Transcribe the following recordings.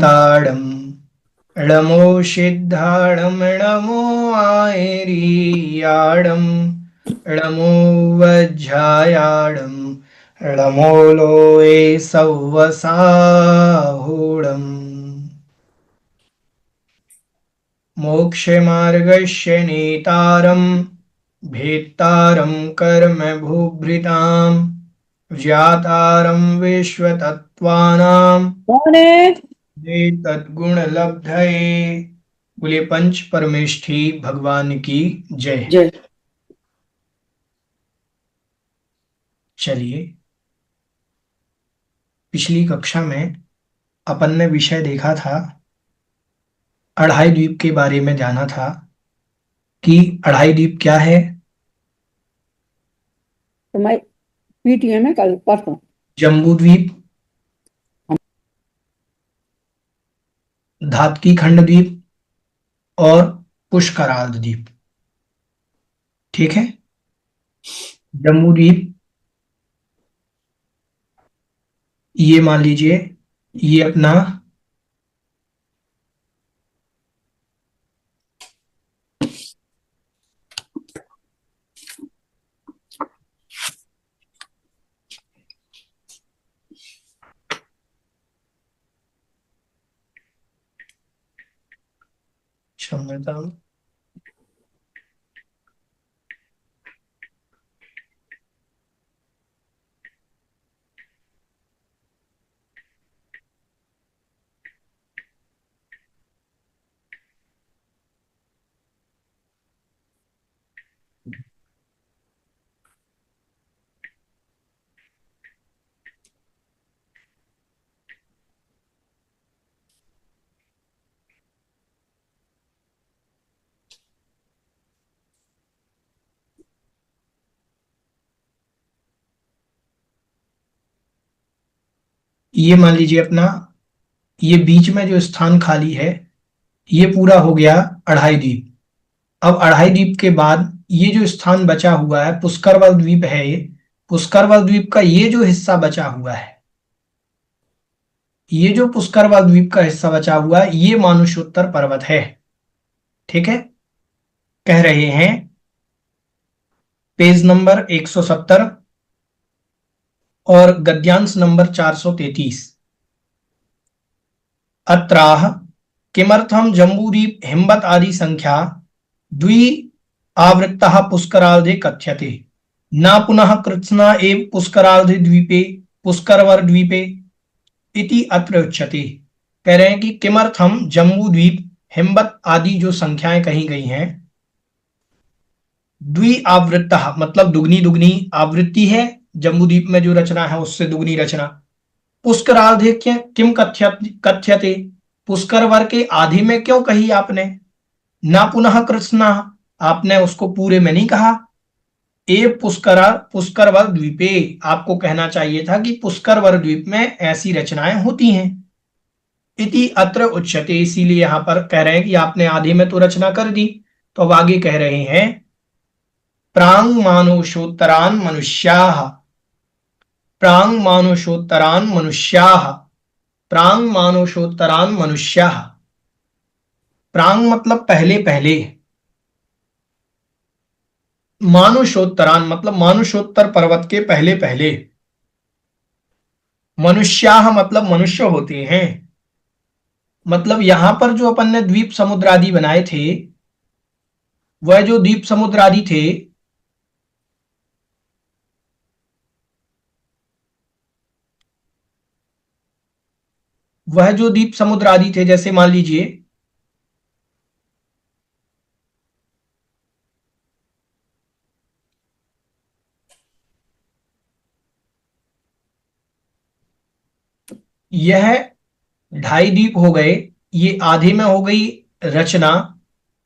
ताड़म ळमो सिद्धाडम ळमो आयरीयाडम ळमो वज्झायाडम ळमो लोए सव्वसाहूडम मोक्षमार्गस्य नेतारं भेत्तारं कर्म भूभृतां व्यातारं विश्वतत्त्वानां कौन है? तद्गुणलब्धये। बोले पंच परमेष्ठी भगवान की जय। जय। चलिए, पिछली कक्षा में अपन ने विषय देखा था, अढ़ाई द्वीप के बारे में जाना था कि अढ़ाई द्वीप क्या है। तुम्हारी पीटीएम है कल परसों। जम्बू द्वीप, धात्की खंड द्वीप और पुष्कराल द्वीप। ठीक है। जम्बू द्वीप ये मान लीजिए, ये अपना क्षमता, ये मान लीजिए अपना, ये बीच में जो स्थान खाली है ये पूरा हो गया अढ़ाई द्वीप। अब अढ़ाई द्वीप के बाद ये जो स्थान बचा हुआ है पुष्करवल द्वीप है। ये पुष्करवल द्वीप का ये जो हिस्सा बचा हुआ है, ये जो पुष्करवल द्वीप का हिस्सा बचा हुआ है ये मानुषोत्तर पर्वत है। ठीक है। कह रहे हैं पेज नंबर 170 और गद्यांश नंबर 433। अत्राह किमर्थम जम्बूद्वीप हिम्बत आदि संख्या द्वि आवृत्तः पुष्करार्धे कथ्यते, न पुनः कृत्स्ना एव पुष्करार्धे द्वीपे पुष्करवर द्वीपे इति अत्र उच्यते। कह रहे हैं कि किमर्थम जम्बू द्वीप हिम्बत आदि जो संख्याएं कही गई हैं, द्वि आवृत्तः मतलब दुगनी दुगनी आवृत्ति है, जम्बू द्वीप में जो रचना है उससे दुगनी रचना। पुष्करार्धे किम कथ्यते, पुष्कर वर के आधे में क्यों कही आपने। ना पुनः कृष्णा, आपने उसको पूरे में नहीं कहा। ए पुष्करवर द्वीपे, आपको कहना चाहिए था कि पुष्करवर द्वीप में ऐसी रचनाएं होती हैं। इति अत्र उच्यते, इसीलिए यहां पर कह रहे हैं कि आपने आधे में तो रचना कर दी। तो अब आगे कह रहे हैं प्रांग मानुषोत्तरान मनुष्याः, प्रांग मानुषोत्तरान मनुष्याः, प्रांग मानुषोत्तरान मनुष्याः। प्रांग मतलब पहले पहले, मानुषोत्तरान मतलब मानुषोत्तर पर्वत के पहले पहले, मनुष्याः मतलब मनुष्य होते हैं। मतलब यहां पर जो अपन ने द्वीप समुद्र आदि बनाए थे, वह जो द्वीप समुद्र आदि थे वह जो द्वीप समुद्र आदि थे, जैसे मान लीजिए, यह ढाई द्वीप हो गए, ये आधे में हो गई रचना।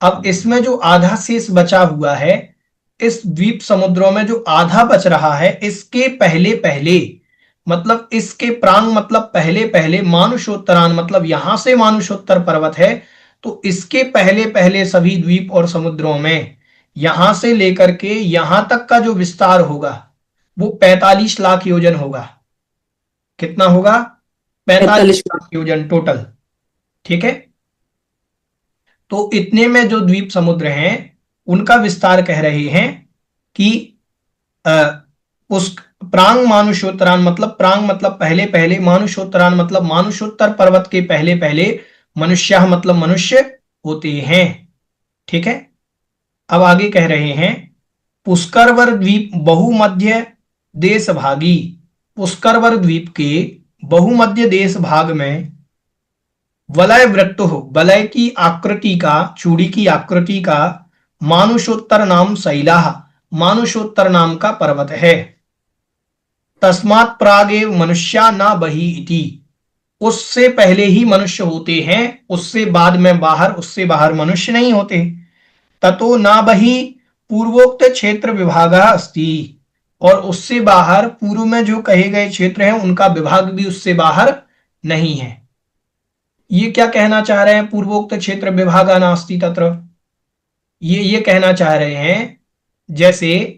अब इसमें जो आधा शेष बचा हुआ है, इस द्वीप समुद्रों में जो आधा बच रहा है, इसके पहले पहले मतलब इसके प्रांग मतलब पहले पहले, मानुषोत्तरान मतलब यहां से मानुषोत्तर पर्वत है, तो इसके पहले पहले सभी द्वीप और समुद्रों में यहां से लेकर के यहां तक का जो विस्तार होगा वो 45 लाख योजन होगा। कितना होगा? 45 45। लाख योजन टोटल। ठीक है। तो इतने में जो द्वीप समुद्र हैं उनका विस्तार कह रहे हैं कि अ, उस प्रांग मानुषोत्तरान मतलब प्रांग मतलब पहले पहले, मानुषोत्तरान मतलब मानुषोत्तर पर्वत के पहले पहले, मनुष्य मतलब मनुष्य होते हैं। ठीक है। अब आगे कह रहे हैं पुष्करवर द्वीप बहुमध्य देश भागी। पुष्करवर द्वीप के बहुमध्य देश भाग में वलय वृत्त हो, वलय की आकृति का, चूड़ी की आकृति का, मानुषोत्तर नाम शैलाह, मानुषोत्तर नाम का पर्वत है। तस्मात् प्रागेव मनुष्या न बही इति, उससे पहले ही मनुष्य होते हैं, उससे बाद में बाहर, उससे बाहर मनुष्य नहीं होते। ततो न बही पूर्वोक्त क्षेत्र विभाग अस्ति, और उससे बाहर पूर्व में जो कहे गए क्षेत्र हैं उनका विभाग भी उससे बाहर नहीं है। ये क्या कहना चाह रहे हैं? पूर्वोक्त क्षेत्र विभागा नास्ति तत्र, ये कहना चाह रहे हैं जैसे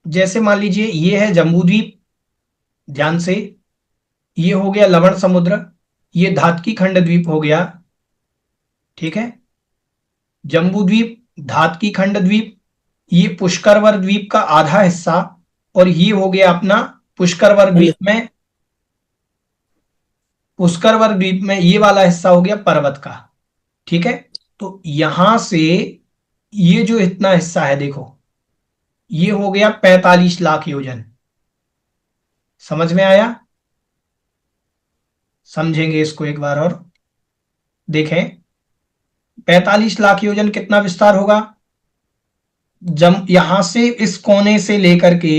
जैसे मान लीजिए ये है जम्बूद्वीप, ध्यान से, ये हो गया लवण समुद्र, ये धातकी खंड द्वीप हो गया। ठीक है। जम्बूद्वीप, धातकी खंड द्वीप, ये पुष्करवर द्वीप का आधा हिस्सा, और ये हो गया अपना पुष्करवर द्वीप में, पुष्करवर द्वीप में ये वाला हिस्सा हो गया पर्वत का। ठीक है। तो यहां से ये जो इतना हिस्सा है देखो, ये हो गया 45 लाख योजन। समझ में आया? समझेंगे इसको एक बार और देखें। 45 लाख योजन कितना विस्तार होगा? जब यहां से इस कोने से लेकर के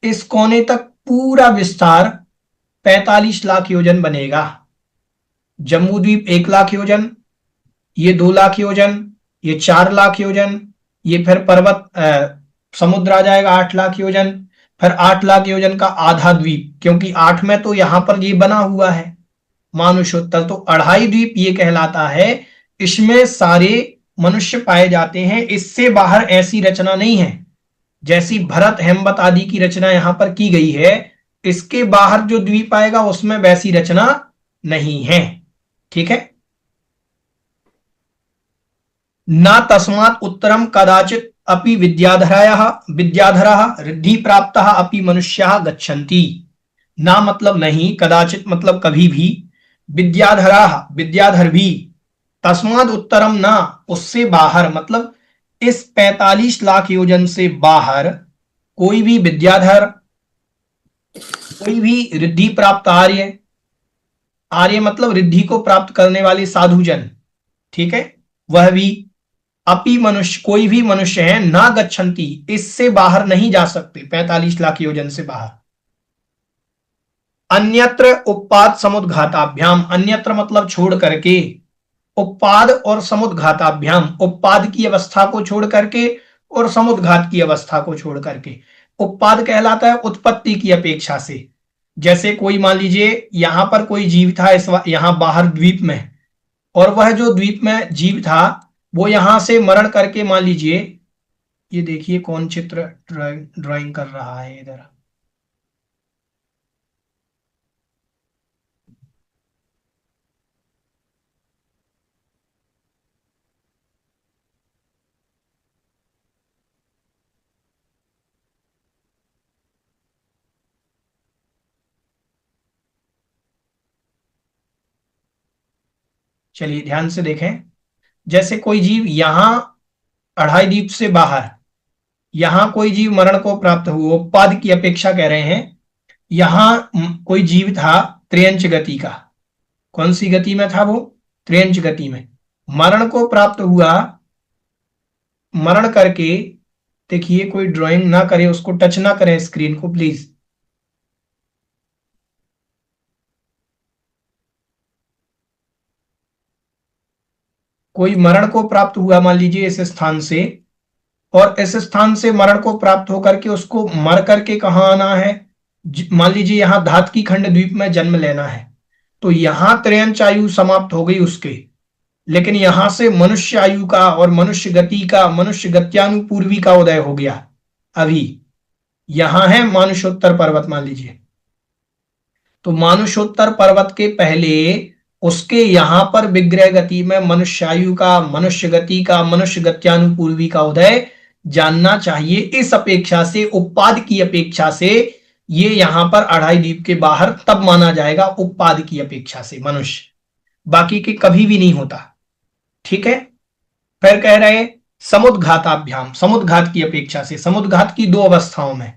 इस कोने तक पूरा विस्तार 45 लाख योजन बनेगा। जम्बूद्वीप 1 लाख योजन, ये 2 लाख योजन, ये 4 लाख योजन, ये फिर पर्वत समुद्र आ जाएगा 8 लाख योजन, फिर 8 लाख योजन का आधा द्वीप, क्योंकि 8 में तो यहां पर ये बना हुआ है मानुषोत्तर, तो अढ़ाई द्वीप ये कहलाता है। इसमें सारे मनुष्य पाए जाते हैं, इससे बाहर ऐसी रचना नहीं है जैसी भरत हेमवत आदि की रचना यहां पर की गई है। इसके बाहर जो द्वीप आएगा उसमें वैसी रचना नहीं है। ठीक है। न तस्मात् उत्तरम कदाचित अपि विद्याधराः विद्याधराः रिद्धि प्राप्ताः अपि मनुष्याः गच्छन्ति। ना मतलब नहीं, कदाचित मतलब कभी भी, विद्याधराः विद्याधर भी, तस्माद उत्तरम ना उससे बाहर मतलब इस 45 लाख योजन से बाहर कोई भी विद्याधर, कोई भी रिद्धि प्राप्त आर्य, आर्य मतलब रिद्धि को प्राप्त करने वाले साधुजन, ठीक है, वह भी, अपि मनुष्य कोई भी मनुष्य है, ना गच्छन्ति इससे बाहर नहीं जा सकते 45 लाख योजन से बाहर। अन्यत्र उत्पाद समुद्घाताभ्याम, अन्यत्र मतलब छोड़ करके, उत्पाद और समुद्घाताभ्याम, उत्पाद की अवस्था को छोड़ करके और समुद्घात की अवस्था को छोड़ करके। उत्पाद कहलाता है उत्पत्ति की अपेक्षा से। जैसे कोई मान लीजिए यहां पर कोई जीव था इस यहां बाहर द्वीप में, और वह जो द्वीप में जीव था वो यहां से मरण करके, मान लीजिए ये देखिए कौन चित्र ड्राइंग कर रहा है इधर, चलिए ध्यान से देखें। जैसे कोई जीव यहां अढ़ाई द्वीप से बाहर यहां कोई जीव मरण को प्राप्त हुआ, उत्पाद की अपेक्षा कह रहे हैं। यहां कोई जीव था त्रियंच गति का। कौन सी गति में था वो? त्रियंच गति में। मरण को प्राप्त हुआ, मरण करके, देखिए कोई ड्राइंग ना करे, उसको टच ना करें स्क्रीन को प्लीज। कोई मरण को प्राप्त हुआ मान लीजिए इस स्थान से, और इस स्थान से मरण को प्राप्त होकर के उसको मर करके कहां आना है? मान लीजिए यहां धातकी खंड द्वीप में जन्म लेना है, तो यहां त्रियंच आयु समाप्त हो गई उसके, लेकिन यहां से मनुष्य आयु का और मनुष्य गति का, मनुष्य गत्यानुपूर्वी का उदय हो गया। अभी यहां है मानुषोत्तर पर्वत मान लीजिए, तो मानुषोत्तर पर्वत के पहले उसके यहां पर विग्रह गति में मनुष्य आयु का, मनुष्य गति का, मनुष्य गत्यानुपूर्वी का उदय जानना चाहिए। इस अपेक्षा से, उत्पाद की अपेक्षा से, ये यहां पर अढ़ाई द्वीप के बाहर तब माना जाएगा, उत्पाद की अपेक्षा से मनुष्य, बाकी के कभी भी नहीं होता। ठीक है। फिर कह रहे समुद्घाताभ्याम, समुद्घात की अपेक्षा से, समुद्घात की दो अवस्थाओं में।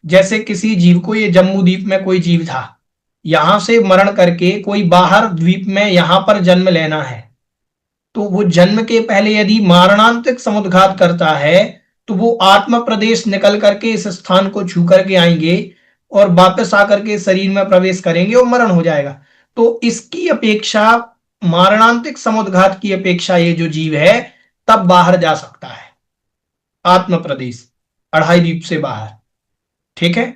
जैसे किसी जीव को, ये जम्मू द्वीप में कोई जीव था, यहां से मरण करके कोई बाहर द्वीप में यहां पर जन्म लेना है, तो वो जन्म के पहले यदि मारणांतिक समुद्घात करता है तो वो आत्म प्रदेश निकल करके इस स्थान को छू करके आएंगे और वापस आकर के शरीर में प्रवेश करेंगे और मरण हो जाएगा। तो इसकी अपेक्षा, मारणांतिक समुद्घात की अपेक्षा, ये जो जीव है तब बाहर जा सकता है, आत्म प्रदेश, अढ़ाई द्वीप से बाहर। ठीक है।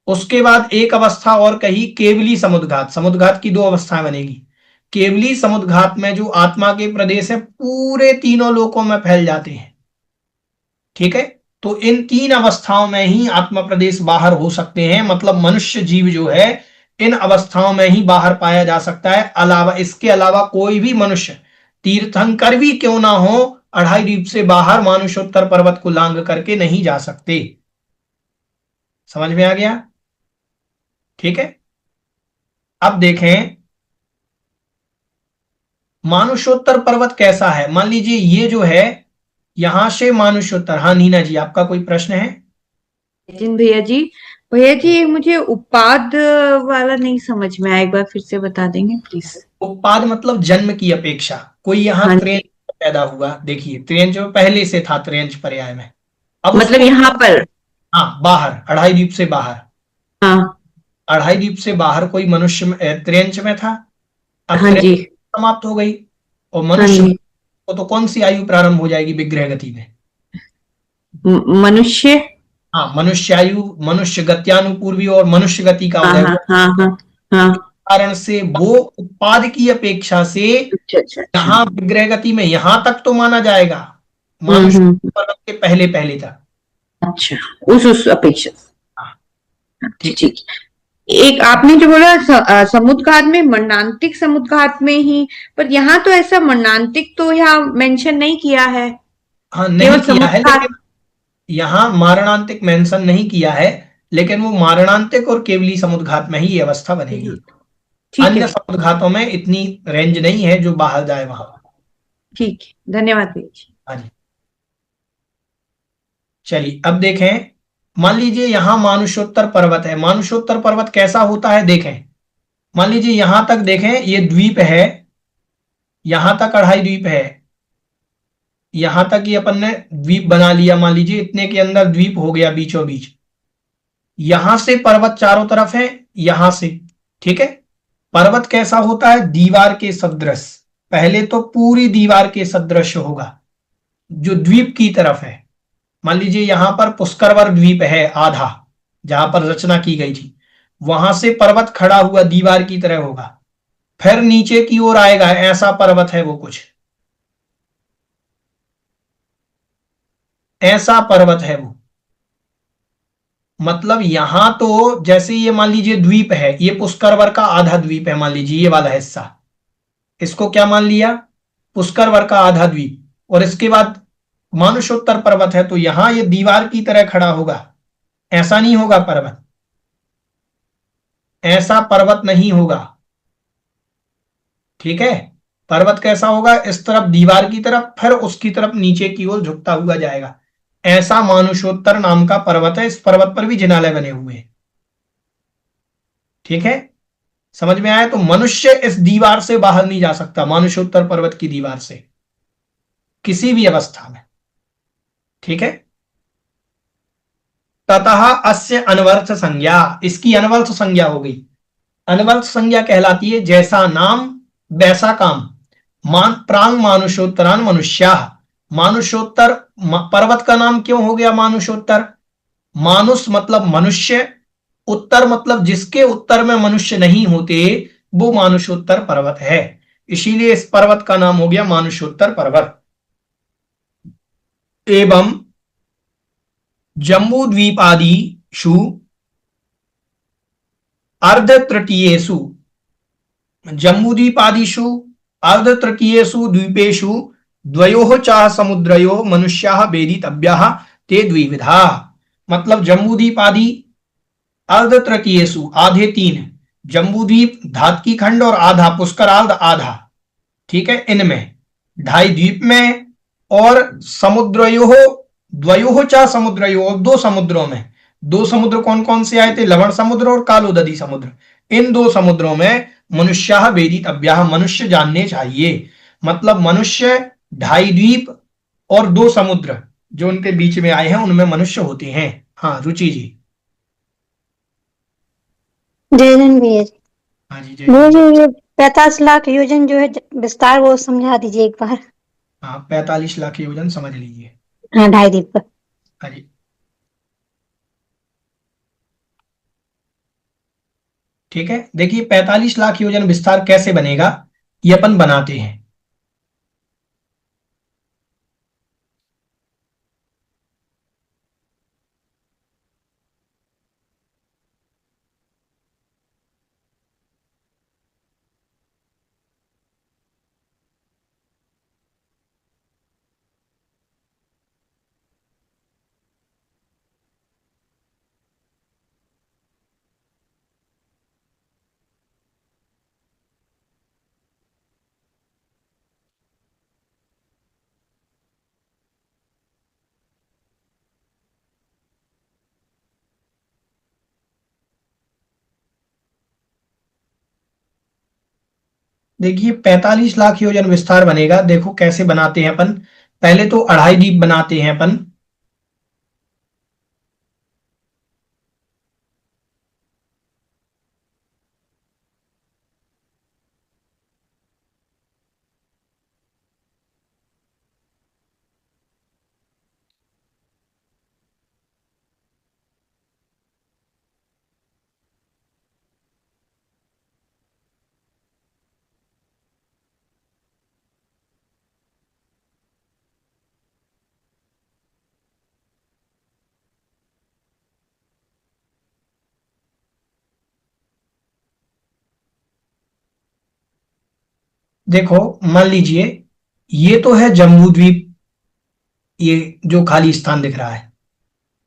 उसके बाद एक अवस्था और कही, केवली समुद्घात। समुद्घात की दो अवस्थाएं बनेगी। केवली समुद्घात में जो आत्मा के प्रदेश है पूरे तीनों लोकों में फैल जाते हैं। ठीक है। तो इन तीन अवस्थाओं में ही आत्मा प्रदेश बाहर हो सकते हैं, मतलब मनुष्य जीव जो है इन अवस्थाओं में ही बाहर पाया जा सकता है। अलावा, इसके अलावा कोई भी मनुष्य तीर्थंकर भी क्यों ना हो, अढ़ाई द्वीप से बाहर मानुषोत्तर पर्वत को लांघ करके नहीं जा सकते। समझ में आ गया? ठीक है। अब देखें मानुषोत्तर पर्वत कैसा है। मान लीजिए ये जो है यहां से मानुषोत्तर, हाँ नीना जी आपका कोई प्रश्न है? जिन भैया जी, मुझे उपाद वाला नहीं समझ में आया, एक बार फिर से बता देंगे प्लीज। उत्पाद मतलब जन्म की अपेक्षा। कोई यहाँ हाँ त्रियंच पैदा हुआ, देखिए त्रियंच में पहले से था, त्रियंच पर्याय में, अब मतलब यहाँ पर, हाँ बाहर, अढ़ाई द्वीप से बाहर, हाँ अढ़ाई द्वीप से बाहर कोई मनुष्य त्रियंच में था, अब हाँ जी, समाप्त हो गई, और हाँ मनुष्य जी, को तो कौन सी आयु प्रारंभ हो जाएगी विग्रह गति में? मनुष्य, हाँ मनुष्य आयु, मनुष्य गत्यानुपूर्वी और मनुष्य गति का हाँ उदय हाँ हुआ। हाँ हाँ हाँ, कारण से वो उत्पाद की अपेक्षा से अच्छा अच्छा अच्छा, यहाँ विग्रह गति में यहां तक तो माना जाएगा, मनुष्य पर्वत के पहले पहले तक। अच्छा, उस अपेक्षा से। हाँ, ठीक ठीक। एक आपने जो बोला समुद्घात में, मरणांतिक समुद्घात में ही, पर यहाँ तो ऐसा मरणांतिक तो यहाँ मेंशन नहीं किया है, हाँ नहीं केवल किया है, समुद्घात। लेकिन यहाँ मारणांतिक मेंशन नहीं किया है, लेकिन वो मारणांतिक और केवली समुद्घात में ही ये अवस्था बनेगी। ठीक अन्य है, समुद्घातों में इतनी रेंज नहीं है जो बाहर जाए वहां। ठीक है, धन्यवाद भैया जी। हाँ जी। चलिए अब देखें, मान लीजिए यहां मानुषोत्तर पर्वत है। मानुषोत्तर पर्वत कैसा होता है देखें। मान लीजिए यहां तक देखें, ये द्वीप है, यहां तक अढ़ाई द्वीप है, यहां तक ये अपन ने द्वीप बना लिया, मान लीजिए इतने के अंदर द्वीप हो गया बीचों बीच। यहां से पर्वत चारों तरफ है, यहां से। ठीक है। पर्वत कैसा होता है? दीवार के सदृश। पहले तो पूरी दीवार के सदृश होगा जो द्वीप की तरफ है। मान लीजिए यहां पर पुष्करवर द्वीप है आधा, जहां पर रचना की गई थी, वहां से पर्वत खड़ा हुआ दीवार की तरह होगा। फिर नीचे की ओर आएगा, ऐसा पर्वत है वो, कुछ ऐसा पर्वत है वो। मतलब यहां तो जैसे ये मान लीजिए द्वीप है, ये पुष्करवर का आधा द्वीप है, मान लीजिए ये वाला हिस्सा, इसको क्या मान लिया? पुष्करवर का आधा द्वीप। और इसके बाद मानुषोत्तर पर्वत है, तो यहां ये दीवार की तरह खड़ा होगा, ऐसा नहीं होगा पर्वत, ऐसा पर्वत नहीं होगा। ठीक है। पर्वत कैसा होगा? इस तरफ दीवार की तरफ, फिर उसकी तरफ नीचे की ओर झुकता हुआ जाएगा, ऐसा मानुषोत्तर नाम का पर्वत है। इस पर्वत पर भी जिनालय बने हुए हैं। ठीक है, समझ में आया? तो मनुष्य इस दीवार से बाहर नहीं जा सकता, मानुषोत्तर पर्वत की दीवार से, किसी भी अवस्था में। ठीक है, ततः अस्य अनवर्थ संज्ञा, इसकी अनवर्थ संज्ञा हो गई। अनवर्थ संज्ञा कहलाती है जैसा नाम वैसा काम। प्रांग मानुषोत्तरान मनुष्या, मानुषोत्तर पर्वत का नाम क्यों हो गया मानुषोत्तर? मानुष मतलब मनुष्य, उत्तर मतलब जिसके उत्तर में मनुष्य नहीं होते, वो मानुषोत्तर पर्वत है। इसीलिए इस पर्वत का नाम हो गया मानुषोत्तर पर्वत। एवं जम्बू द्वीप आदिषु अर्ध तृतीयेषु, जम्बूद्वीप आदिषु अर्ध तृतीयेषु द्वीपेषु द्वयोः च समुद्रयोः मनुष्याः वेदितव्याः ते द्विविधा। मतलब जम्बूद्वीप आदि अर्ध तृतीयेषु, आधे तीन, जम्बूद्वीप धातकी खंड और आधा पुष्करार्ध आधा, ठीक है, इनमें 2.5 द्वीप में, और समुद्रयोः द्वयोः च समुद्रयोः, 2 समुद्रों में। 2 समुद्र कौन कौन से आए थे? लवण समुद्र और कालोदधी समुद्र। इन 2 समुद्रों में मनुष्याः वेदितव्याः, मनुष्य जानने चाहिए। मतलब मनुष्य 2.5 द्वीप और 2 समुद्र जो उनके बीच में आए हैं उनमें मनुष्य होते हैं। हाँ रुचि जी। जय जन भैया जी। हाँ जी, जय। भैया जी, ये 45 लाख योजन जो है विस्तार, वो समझा दीजिए एक बार। हाँ, 45 लाख योजन समझ लीजिए। हाँ, 2.5 द्वीप पर। हाँ जी, ठीक है। देखिए 45 लाख योजन विस्तार कैसे बनेगा, ये अपन बनाते हैं। देखिए 45 लाख योजन विस्तार बनेगा। देखो कैसे बनाते हैं अपन। पहले तो 2.5 द्वीप बनाते हैं अपन। देखो मान लीजिए ये तो है जम्बू द्वीप, ये जो खाली स्थान दिख रहा है,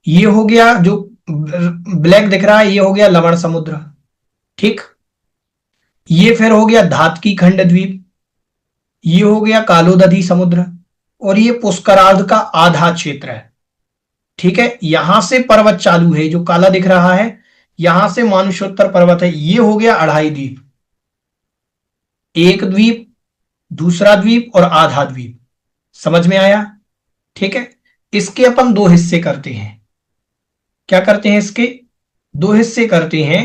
ये हो गया जो ब्लैक दिख रहा है, ये हो गया लवण समुद्र। ठीक, ये फिर हो गया धातकी खंड द्वीप, ये हो गया कालोदधी समुद्र, और ये पुष्करार्ध का आधा क्षेत्र है। ठीक है, यहां से पर्वत चालू है, जो काला दिख रहा है, यहां से मानुषोत्तर पर्वत है। ये हो गया 2.5 द्वीप, एक द्वीप, दूसरा द्वीप और आधा द्वीप। समझ में आया? ठीक है, इसके अपन 2 हिस्से करते हैं। क्या करते हैं? इसके 2 हिस्से करते हैं।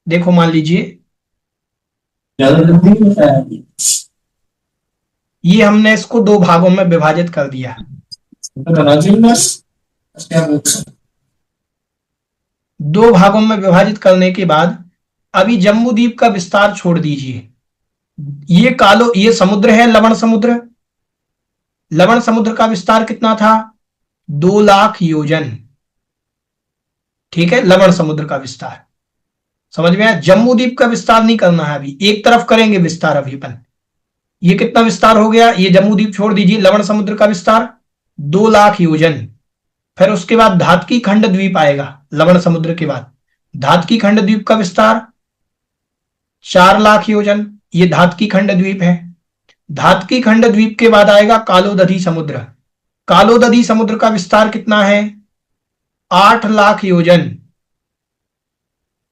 देखो मान लीजिए ये हमने इसको 2 भागों में विभाजित कर दिया। 2 भागों में विभाजित करने के बाद अभी जम्बूद्वीप का विस्तार छोड़ दीजिए। ये समुद्र है लवण समुद्र। लवण समुद्र का विस्तार कितना था? 2 लाख योजन। ठीक है, लवण समुद्र का विस्तार। समझ में आया? जम्बूद्वीप का विस्तार नहीं करना है अभी, एक तरफ करेंगे विस्तार अभी अपन। ये कितना विस्तार हो गया? ये जम्बूद्वीप छोड़ दीजिए, लवण समुद्र का विस्तार 2 लाख योजन। फिर उसके बाद धातकी खंड द्वीप आएगा, लवण समुद्र के बाद धातकी खंड द्वीप का विस्तार 4 लाख योजन। ये धातकी खंड द्वीप है। धातकी खंड द्वीप के बाद आएगा कालोदधी समुद्र, कालोदधी समुद्र का विस्तार कितना है? 8 लाख योजन।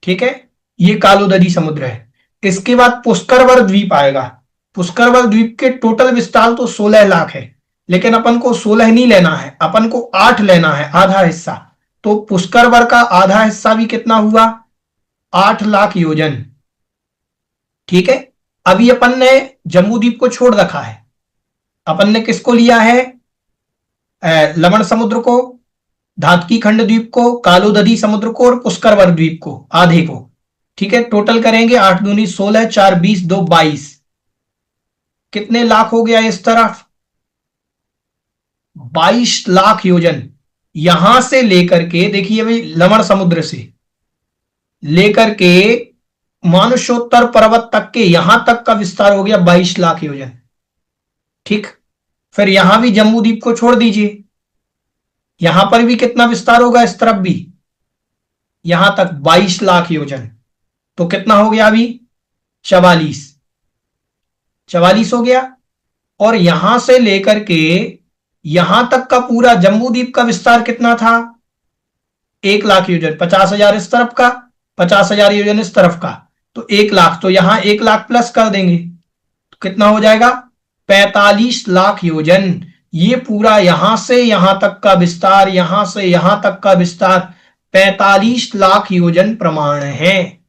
ठीक है, ये कालोदधी समुद्र है। इसके बाद पुष्करवर द्वीप आएगा। पुष्करवर द्वीप के टोटल विस्तार तो 16 लाख है, लेकिन अपन को 16 नहीं लेना है, अपन को 8 लेना है, आधा हिस्सा। तो पुष्करवर का आधा हिस्सा भी कितना हुआ? 8 लाख योजन। ठीक है, अभी अपन ने जम्बूद्वीप को छोड़ रखा है। अपन ने किसको लिया है? लवण समुद्र को, धातकी खंड द्वीप को, कालोदधी समुद्र को और पुष्करवर द्वीप को, आधे को। ठीक है, टोटल करेंगे 8 दूनी 16, 4 20, 2 22। कितने लाख हो गया इस तरफ? 22 लाख योजन। यहां से लेकर के देखिए भाई, लवण समुद्र से लेकर के मानुषोत्तर पर्वत तक के यहां तक का विस्तार हो गया 22 लाख योजन। ठीक, फिर यहां भी जम्बूद्वीप को छोड़ दीजिए, यहां पर भी कितना विस्तार होगा? इस तरफ भी यहां तक 22 लाख योजन। तो कितना हो गया अभी? 44 हो गया। और यहां से लेकर के यहां तक का पूरा जम्बूद्वीप का विस्तार कितना था? 1 लाख योजन। 50,000 इस तरफ का, 50,000 योजन इस तरफ का, तो 1 लाख। तो यहां 1 लाख प्लस कर देंगे तो कितना हो जाएगा? 45 लाख योजन। ये पूरा यहां से यहां तक का विस्तार, यहां से यहां तक का विस्तार 45 लाख योजन प्रमाण है।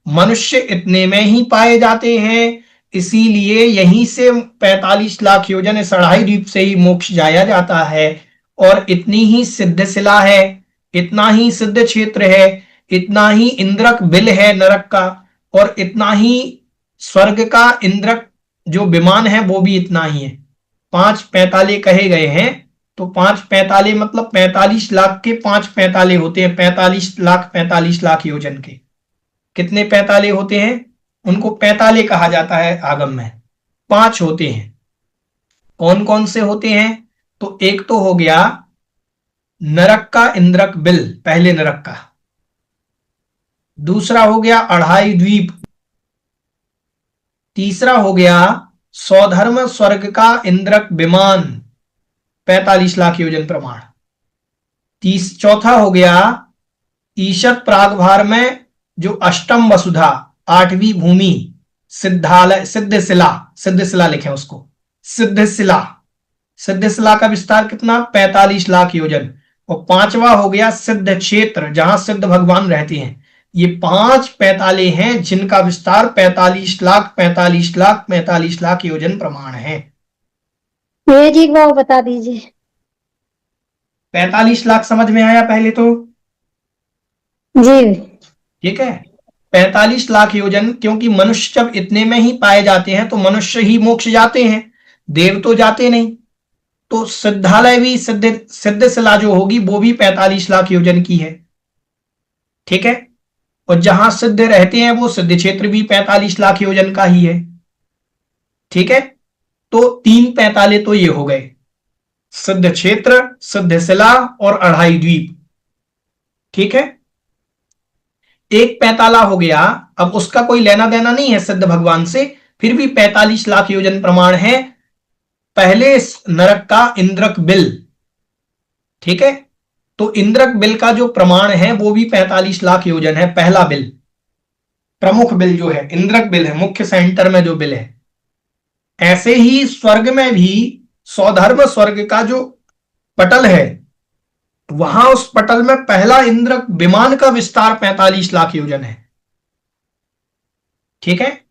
मनुष्य इतने में ही पाए जाते हैं, इसीलिए यहीं से 45 लाख योजन इस अढ़ाई द्वीप से ही मोक्ष जाया जाता है। और इतनी ही सिद्ध शिला है, इतना ही सिद्ध क्षेत्र है, इतना ही इंद्रक बिल है नरक का, और इतना ही स्वर्ग का इंद्रक जो विमान है वो भी इतना ही है। 5 पैताले कहे गए हैं, तो 5 पैताले मतलब 45 लाख के 5 पैताले होते हैं। 45 लाख योजन के कितने पैताले होते हैं? उनको पैताले कहा जाता है आगम में। 5 होते हैं। कौन कौन से होते हैं? तो एक तो हो गया नरक का इंद्रक बिल, पहले नरक का। दूसरा हो गया अढ़ाई द्वीप। तीसरा हो गया सौधर्म स्वर्ग का इंद्रक विमान, 45 लाख योजन प्रमाण। चौथा हो गया ईशत प्रागभार में जो अष्टम वसुधा, 8वीं भूमि, सिद्धालय, सिद्धशिला लिखें उसको, सिद्धशिला का विस्तार कितना? 45 लाख योजन। और 5वां हो गया सिद्ध क्षेत्र, जहां सिद्ध भगवान रहते हैं। ये 5 पैताले हैं जिनका विस्तार 45 लाख योजन प्रमाण है। ये जी एक बार बता दीजिए। 45 लाख समझ में आया पहले तो? जी। ठीक है, 45 लाख योजन, क्योंकि मनुष्य जब इतने में ही पाए जाते हैं तो मनुष्य ही मोक्ष जाते हैं, देव तो जाते नहीं। तो सिद्धालय भी, सिद्धशिला जो होगी वो भी 45 लाख योजन की है। ठीक है, और जहां सिद्ध रहते हैं वो सिद्ध क्षेत्र भी 45 लाख योजन का ही है। ठीक है, तो 3 पैताले तो ये हो गए, सिद्ध क्षेत्र, सिद्धशिला और अढ़ाई द्वीप। ठीक है, एक पैताला हो गया, अब उसका कोई लेना देना नहीं है सिद्ध भगवान से, फिर भी 45 लाख योजन प्रमाण है। पहले नरक का इंद्रक बिल। ठीक है, तो इंद्रक बिल का जो प्रमाण है वो भी 45 लाख योजन है। पहला बिल, प्रमुख बिल जो है इंद्रक बिल है, मुख्य सेंटर में जो बिल है। ऐसे ही स्वर्ग में भी सौधर्म स्वर्ग का जो पटल है, वहां उस पटल में पहला इंद्रक विमान का विस्तार 45 लाख योजन है। ठीक है,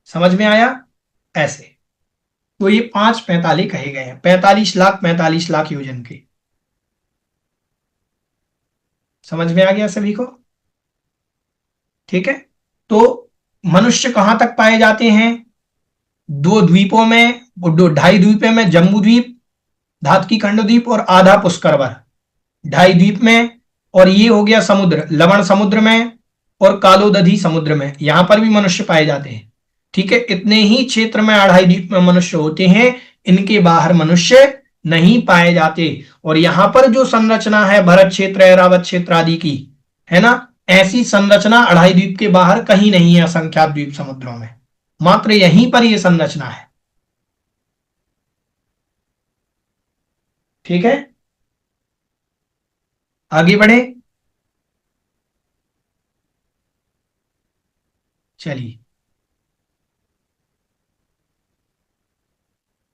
समझ में आया? ऐसे तो ये 5 पैताले कहे गए हैं, 45 लाख योजन के। समझ में आ गया सभी को? ठीक है, तो मनुष्य कहां तक पाए जाते हैं? 2 द्वीपों में, 2.5 द्वीपों में, जम्बू द्वीप, धातकी खंड द्वीप और आधा पुष्करवर, 2.5 द्वीप में। और ये हो गया समुद्र, लवण समुद्र में और कालोदधी समुद्र में, यहां पर भी मनुष्य पाए जाते हैं। ठीक है, इतने ही क्षेत्र में 2.5 द्वीप में मनुष्य होते हैं, इनके बाहर मनुष्य नहीं पाए जाते। और यहां पर जो संरचना है भरत क्षेत्र, ऐरावत क्षेत्र आदि की, है ना, ऐसी संरचना 2.5 द्वीप के बाहर कहीं नहीं है। असंख्यात द्वीप समुद्रों में मात्र यहीं पर यह संरचना है। ठीक है, आगे बढ़े। चलिए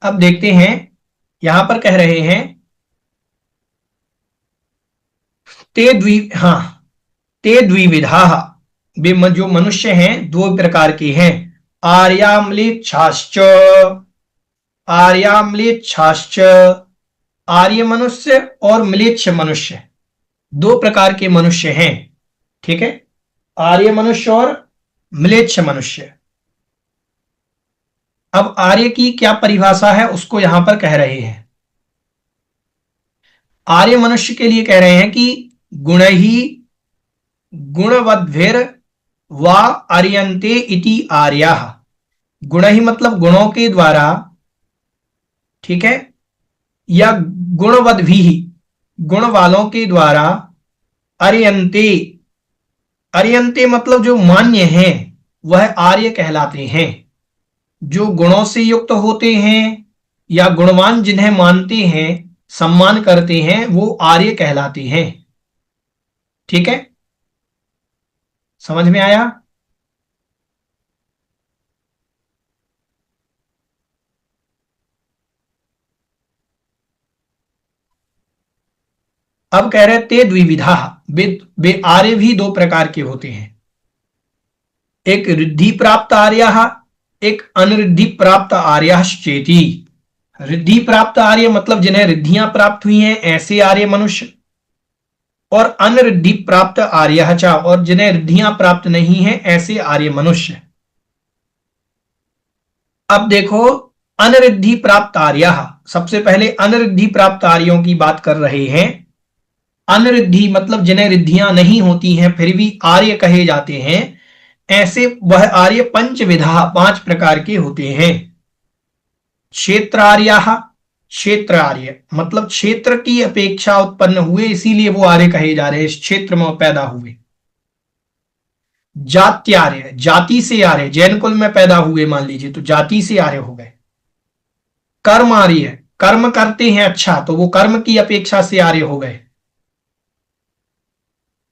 अब देखते हैं, यहां पर कह रहे हैं ते द्विविधा, वे जो मनुष्य हैं दो प्रकार के हैं। आर्याम्लेच्छाश्च, आर्याम्लेच्छाश्च, आर्य मनुष्य और म्लेच्छ मनुष्य, दो प्रकार के मनुष्य हैं। ठीक है, आर्य मनुष्य और म्लेच्छ मनुष्य। अब आर्य की क्या परिभाषा है उसको यहां पर कह रहे हैं। आर्य मनुष्य के लिए कह रहे हैं कि गुण ही गुणवद्भिर वा आर्यन्ते इति आर्याः। गुण ही मतलब गुणों के द्वारा, ठीक है, या गुणवद्भि, गुण वालों के द्वारा, आर्यन्ते, आर्यन्ते मतलब जो मान्य हैं वह आर्य कहलाते हैं। जो गुणों से युक्त होते हैं या गुणवान जिन्हें मानते हैं, सम्मान करते हैं, वो आर्य कहलाते हैं। ठीक है, समझ में आया? अब कह रहे ते द्विविधा, वे आर्य भी दो प्रकार के होते हैं। एक रिद्धि प्राप्त आर्यः, एक अनरिद्धि प्राप्त आर्यश्चेति। रिद्धि प्राप्त आर्य मतलब जिन्हें रिद्धियां प्राप्त हुई हैं ऐसे आर्य मनुष्य, और अनरिद्धि प्राप्त आर्यः च, और जिन्हें रिद्धियां प्राप्त नहीं हैं ऐसे आर्य मनुष्य। अब देखो अनरिद्धि प्राप्त आर्यः, सबसे पहले अनरिद्धि प्राप्त आर्यों की बात कर रहे हैं। अनरिद्धि मतलब जिन्हें रिद्धियां नहीं होती हैं फिर भी आर्य कहे जाते हैं, ऐसे वह आर्य पंचविधा, पांच प्रकार के होते हैं। क्षेत्रार्याः, क्षेत्र आर्य मतलब क्षेत्र की अपेक्षा उत्पन्न हुए, इसीलिए वो आर्य कहे जा रहे हैं, इस क्षेत्र में पैदा हुए। जात्यार्य, जाति से आर्य, जैन कुल में पैदा हुए मान लीजिए तो जाति से आर्य हो गए। कर्म आर्य, कर्म करते हैं अच्छा तो वो कर्म की अपेक्षा से आर्य हो गए।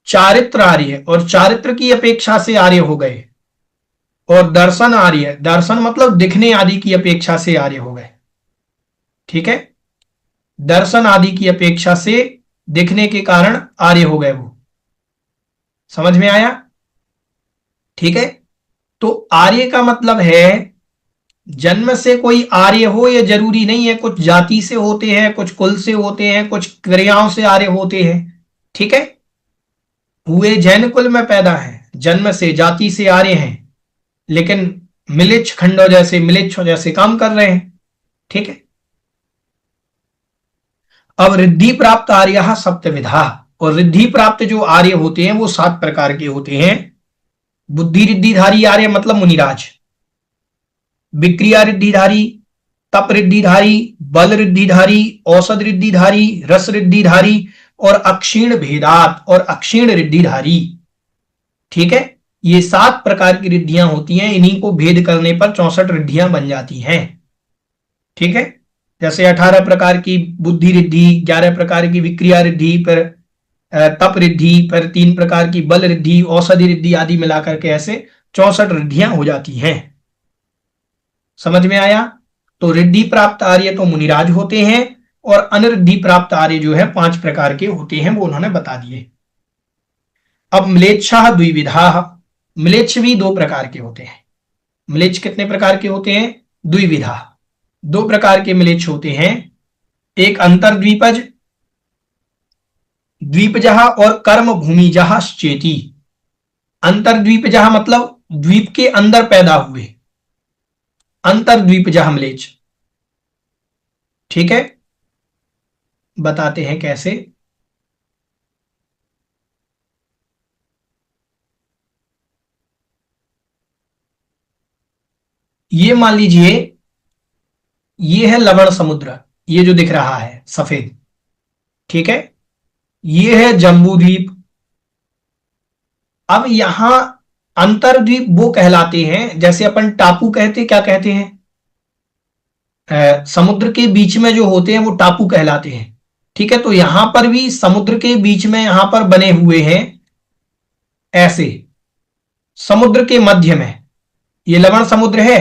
चारित्र आर्य, और चारित्र की अपेक्षा से आर्य हो गए। और दर्शन आर्य, दर्शन मतलब दिखने आदि की अपेक्षा से आर्य हो गए। ठीक है, दर्शन आदि की अपेक्षा से दिखने के कारण आर्य हो गए वो। समझ में आया? ठीक है, तो आर्य का मतलब है जन्म से कोई आर्य हो, ये जरूरी नहीं है, कुछ जाति से होते हैं, कुछ कुल से होते हैं, कुछ क्रियाओं से आर्य होते हैं। ठीक है, हुए जैन कुल में पैदा है, जन्म से जाति से आर्य हैं, लेकिन मिलिच्छ खंडों जैसे, मिलिच्छों जैसे काम कर रहे हैं। ठीक है, अब रिद्धि प्राप्त आर्यः सप्तविधा, और रिद्धि प्राप्त जो आर्य होते हैं वो 7 प्रकार के होते हैं। बुद्धि रिद्धिधारी आर्य मतलब मुनिराज, विक्रिया रिद्धिधारी, तप रिद्धिधारी, बल रिद्धिधारी, औषध रिद्धिधारी, रस रिद्धिधारी, और अक्षीण भेदात और अक्षीण रिद्धिधारी। ठीक है, ये 7 प्रकार की रिद्धियां होती हैं, इन्हीं को भेद करने पर 64 रिद्धियां बन जाती हैं। ठीक है, जैसे 18 प्रकार की बुद्धि रिद्धि, 11 प्रकार की विक्रिया रिद्धि, पर तप रिद्धि, पर 3 प्रकार की बल रिद्धि, औषधि रिद्धि आदि मिलाकर के ऐसे 64 रिद्धियां हो जाती हैं। समझ में आया? तो रिद्धि प्राप्त आर्य तो मुनिराज होते हैं, और अनरिद्धि प्राप्त आर्य जो है 5 प्रकार के होते हैं, वो उन्होंने बता दिए। अब म्लेच्छा द्विविधा, म्लेच्छ भी 2 प्रकार के होते हैं। म्लेच्छ कितने प्रकार के होते हैं? द्विविधा, 2 प्रकार के म्लेच्छ होते हैं। एक अंतर्द्वीपज, द्वीपजः और कर्म भूमिजः चेति। अंतर्द्वीपजः मतलब द्वीप के अंदर पैदा हुए, अंतर्द्वीपजः म्लेच्छ। ठीक है, बताते हैं कैसे। ये मान लीजिए ये है लवण समुद्र, ये जो दिख रहा है सफेद। ठीक है, ये है जम्बू द्वीप। अब यहां अंतर्द्वीप वो कहलाते हैं, जैसे अपन टापू कहते, क्या कहते हैं, समुद्र के बीच में जो होते हैं वो टापू कहलाते हैं। ठीक है, तो यहां पर भी समुद्र के बीच में यहां पर बने हुए हैं ऐसे, समुद्र के मध्य में ये लवण समुद्र है।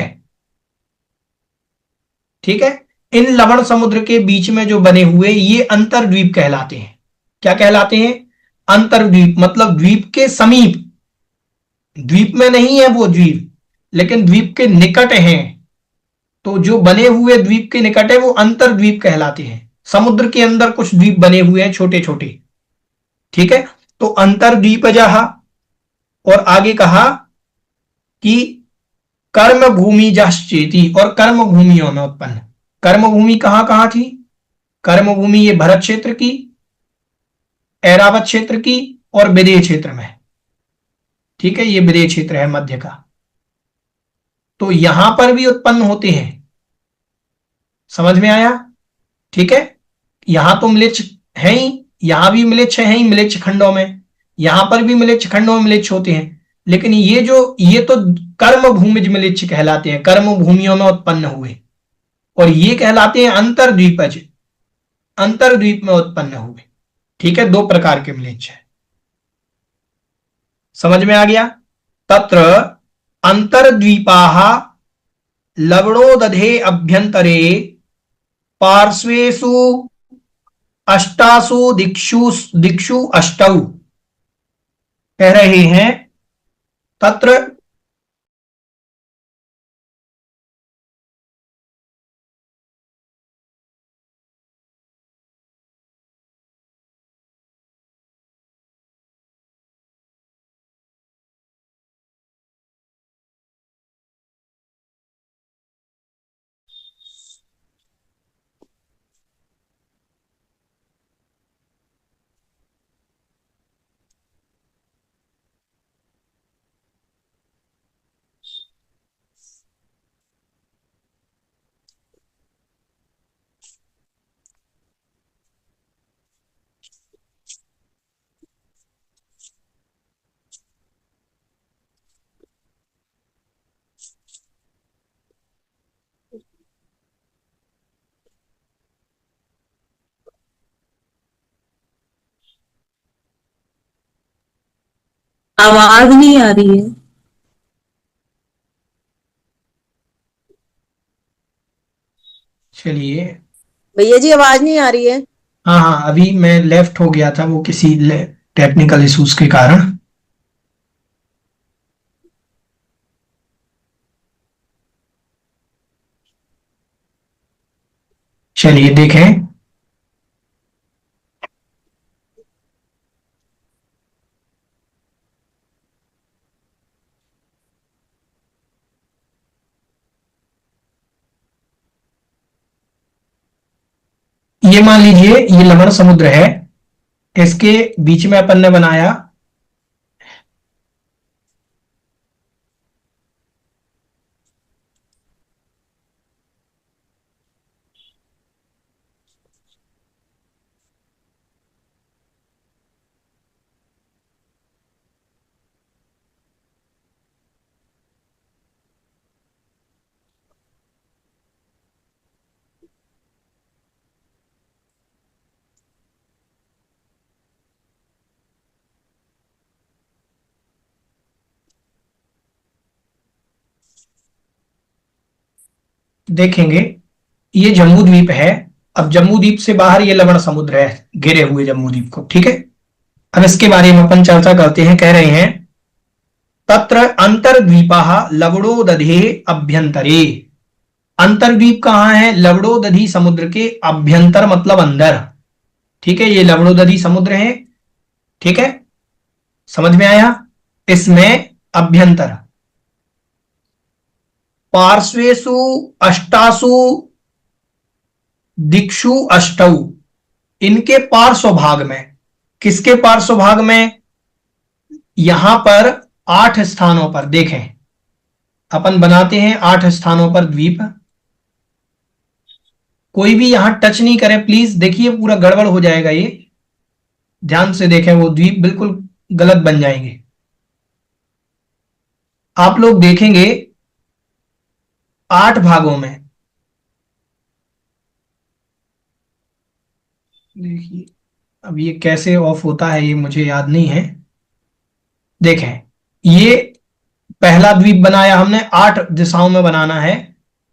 ठीक है, इन लवण समुद्र के बीच में जो बने हुए ये अंतर्द्वीप कहलाते हैं। क्या कहलाते हैं? अंतर्द्वीप, मतलब द्वीप के समीप, द्वीप में नहीं है वो द्वीप, लेकिन द्वीप के निकट हैं। तो जो बने हुए द्वीप के निकट है वो अंतर्द्वीप कहलाते हैं। समुद्र के अंदर कुछ द्वीप बने हुए हैं छोटे छोटे। ठीक है, तो अंतर्द्वीपजः, और आगे कहा कि कर्म भूमि जश्चेति, और कर्म भूमियों में उत्पन्न। कर्म भूमि कहां कहां थी? कर्म भूमि ये भरत क्षेत्र की, ऐरावत क्षेत्र की और विदेह क्षेत्र में। ठीक है, ये विदेह क्षेत्र है मध्य का, तो यहां पर भी उत्पन्न होते हैं। समझ में आया? ठीक है, यहां तो म्लेच्छ है ही, यहां भी म्लेच्छ है ही, म्लेच्छ खंडों में, यहां पर भी म्लेच्छ खंडों में म्लेच्छ होते हैं। लेकिन ये तो कर्म भूमिज म्लेच्छ कहलाते हैं, कर्म भूमियों में उत्पन्न हुए, और ये कहलाते हैं अंतर्द्वीपज, अंतर्द्वीप में उत्पन्न हुए। ठीक है, दो प्रकार के म्लेच्छ है। समझ में आ गया? तत्र अंतर्द्वीपाः लवणोदधे अभ्यंतरे पार्श्वेषु अष्टासु दिक्षु अष्टौ, कह रहे हैं तत्र आवाज नहीं आ रही है। चलिए, भैया जी आवाज नहीं आ रही है। हाँ हाँ, अभी मैं लेफ्ट हो गया था वो किसी टेक्निकल इश्यूज के कारण। चलिए देखें, ये मान लीजिए ये लवण समुद्र है, इसके बीच में अपन ने बनाया देखेंगे ये जम्बू द्वीप है। अब जम्बू द्वीप से बाहर ये लवण समुद्र है, घिरे हुए जम्बू द्वीप को। ठीक है, अब इसके बारे में अपन चर्चा करते हैं। कह रहे हैं तत्र अंतर्द्वीपाः लवणोदधे अभ्यंतरे। अंतर्द्वीप कहां है? लवणोदधि समुद्र के अभ्यंतर, मतलब अंदर। ठीक है, ये लवणोदधि समुद्र है। ठीक है, समझ में आया? इसमें अभ्यंतर पार्श्वेषु अष्टासु दिक्षु अष्टौ, इनके पार्श्व भाग में। किसके पार्श्व भाग में? यहां पर 8 स्थानों पर देखें, अपन बनाते हैं 8 स्थानों पर द्वीप। कोई भी यहां टच नहीं करे प्लीज, देखिए पूरा गड़बड़ हो जाएगा ये, ध्यान से देखें, वो द्वीप बिल्कुल गलत बन जाएंगे। आप लोग देखेंगे 8 भागों में देखिए अब ये कैसे ऑफ होता है ये मुझे याद नहीं है। देखें, ये पहला द्वीप बनाया हमने, 8 दिशाओं में बनाना है।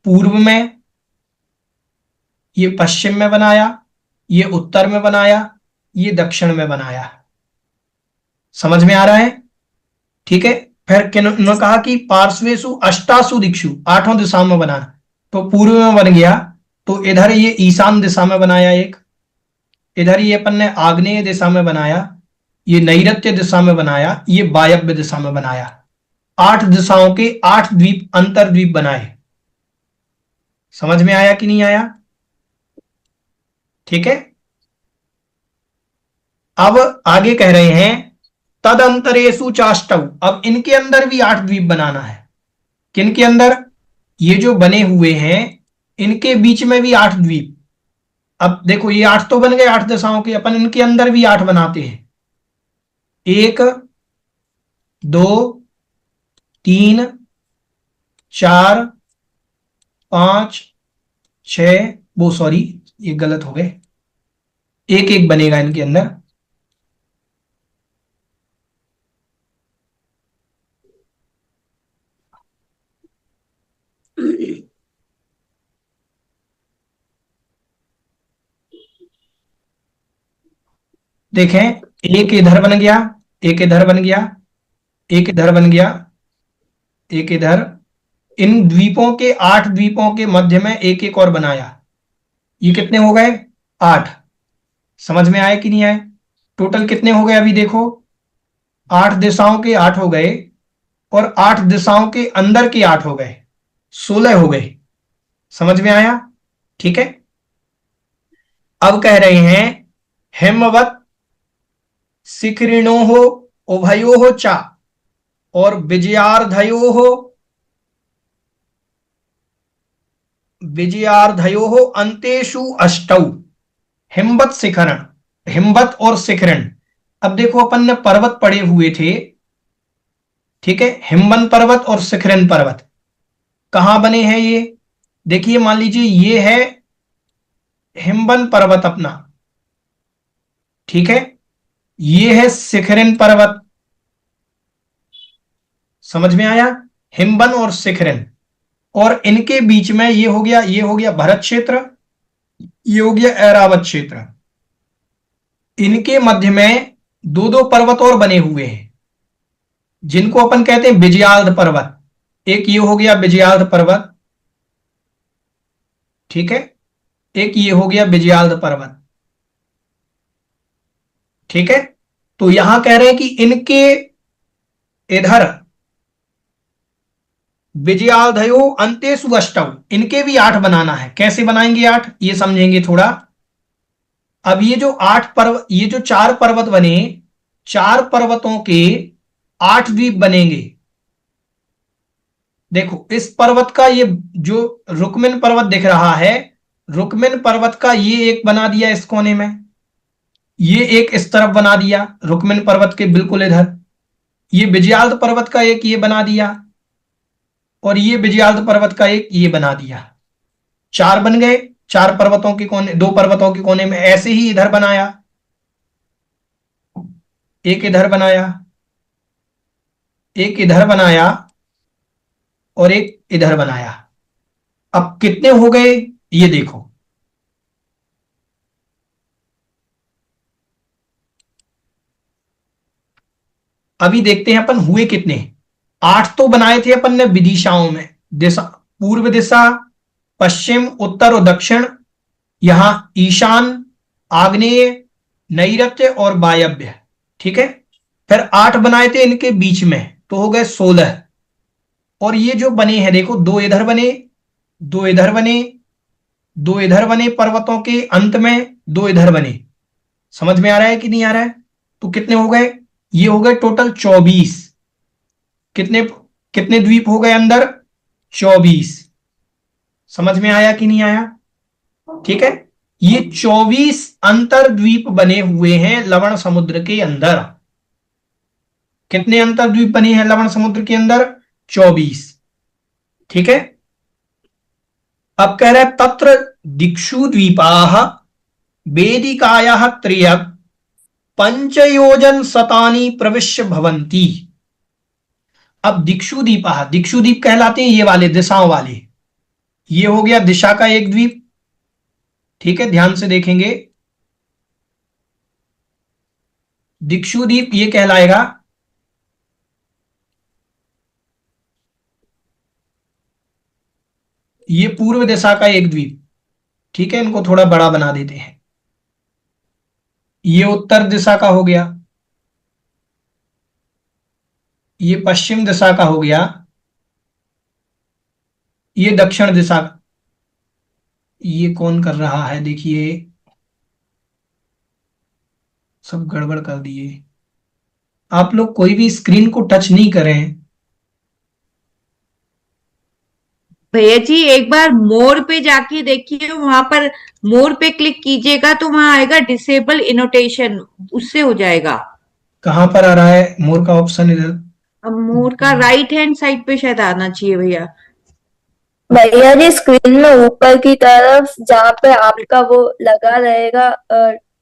पूर्व में, ये पश्चिम में बनाया, ये उत्तर में बनाया, ये दक्षिण में बनाया। समझ में आ रहा है? ठीक है। फिर उन्होंने कहा कि पार्श्वेषु अष्टासु दिक्षु, 8 दिशाओं में बनाना। तो पूर्व में बन गया, तो इधर ये ईशान दिशा में बनाया एक, इधर ये अपन ने आग्नेय दिशा में बनाया, ये नैऋत्य दिशा में बनाया, ये वायव्य दिशा में बनाया। 8 दिशाओं के 8 द्वीप, अंतर द्वीप बनाए। समझ में आया कि नहीं आया? ठीक है। अब आगे कह रहे हैं तद अंतरेषु चाष्टौ, अब इनके अंदर भी 8 द्वीप बनाना है। किनके अंदर? ये जो बने हुए हैं इनके बीच में भी 8 द्वीप। अब देखो ये 8 तो बन गए 8 दिशाओं के, अपन इनके अंदर भी 8 बनाते हैं। 1 2 3 4 5 6, वो सॉरी ये गलत हो गए, एक एक बनेगा इनके अंदर। देखें, एक इधर बन गया, एक इधर बन गया, एक इधर बन गया, एक इधर। इन द्वीपों के 8 द्वीपों के मध्य में एक एक और बनाया। ये कितने हो गए? 8। समझ में आए कि नहीं आए? टोटल कितने हो गए अभी देखो, 8 दिशाओं के 8 हो गए और 8 दिशाओं के अंदर के 8 हो गए, 16 हो गए। समझ में आया? ठीक है। अब कह रहे हैं हेमवत शिखरिणोः उभयोः चा और विजयार्धयोः अंतेषु अष्टौ हिमवत शिखरण, हिमवत और शिखरण। अब देखो अपन ने पर्वत पड़े हुए थे, ठीक है, हिमवन पर्वत और शिखरण पर्वत कहां बने हैं ये? देखिए मान लीजिए ये है हिमवन पर्वत अपना, ठीक है, ये है शिखरण पर्वत। समझ में आया? हिमवन और शिखरण, और इनके बीच में ये हो गया, ये हो गया भरत क्षेत्र, ये हो गया ऐरावत क्षेत्र। इनके मध्य में 2-2 पर्वत और बने हुए हैं जिनको अपन कहते हैं विजयार्ध पर्वत। एक ये हो गया विजयार्ध पर्वत, ठीक है, एक ये हो गया विजयार्ध पर्वत, ठीक है। तो यहां कह रहे हैं कि इनके इधर विजयार्धयो अंतेषु अष्टौ, इनके भी 8 बनाना है। कैसे बनाएंगे 8 ये समझेंगे थोड़ा। अब ये जो 8 पर्वत, ये जो 4 पर्वत बने, 4 पर्वतों के 8 द्वीप बनेंगे। देखो इस पर्वत का ये जो रुक्मिन पर्वत दिख रहा है, रुक्मिन पर्वत का ये एक बना दिया इस कोने में, ये एक इस तरफ बना दिया रुक्मिन पर्वत के बिल्कुल इधर, ये विजयार्ध पर्वत का एक ये बना दिया, और ये विजयार्ध पर्वत का एक ये बना दिया। 4 बन गए, 4 पर्वतों के कोने, 2 पर्वतों के कोने में। ऐसे ही इधर बनाया, एक इधर बनाया, एक इधर बनाया और एक इधर बनाया। अब कितने हो गए ये देखो, अभी देखते हैं अपन हुए कितने। 8 तो बनाए थे अपन ने विदिशाओं में, दिशा, पूर्व दिशा, पश्चिम, उत्तर और दक्षिण, यहां ईशान, आग्नेय, नैऋत्य और वायव्य, ठीक है। फिर 8 बनाए थे इनके बीच में, तो हो गए 16। और ये जो बने हैं देखो, 2 इधर बने, 2 इधर बने, 2 इधर बने पर्वतों के अंत में, 2 इधर बने। समझ में आ रहा है कि नहीं आ रहा है? तो कितने हो गए? ये हो गए टोटल 24। कितने कितने द्वीप हो गए अंदर? 24। समझ में आया कि नहीं आया? ठीक है। ये 24 अंतर द्वीप बने हुए हैं लवण समुद्र के अंदर। कितने अंतर द्वीप बने हैं लवण समुद्र के अंदर? 24, ठीक है। अब कह रहा है तत्र दिक्षु द्वीपाः वेदिकायाः त्र्यक् पंचयोजन शतानि प्रविश्य भवन्ति। अब दिक्षुदीप कहलाते हैं ये वाले दिशाओं वाले। ये हो गया दिशा का एक द्वीप, ठीक है, ध्यान से देखेंगे। दिक्षुदीप ये कहलाएगा। ये पूर्व दिशा का एक द्वीप, ठीक है, इनको थोड़ा बड़ा बना देते हैं। ये उत्तर दिशा का हो गया, ये पश्चिम दिशा का हो गया, ये दक्षिण दिशा का। ये कौन कर रहा है, देखिए सब गड़बड़ कर दिए। आप लोग कोई भी स्क्रीन को टच नहीं करें। भैया जी एक बार मोर पे जाके देखिए, वहां पर मोर पे क्लिक कीजिएगा तो वहां आएगा डिसेबल इनोटेशन, उससे हो जाएगा। कहां पर आ रहा है मोर का ऑप्शन? इधर अब मोर का राइट हैंड साइड पे शायद आना चाहिए भैया। भैया जी स्क्रीन में ऊपर की तरफ जहाँ पे आपका वो लगा रहेगा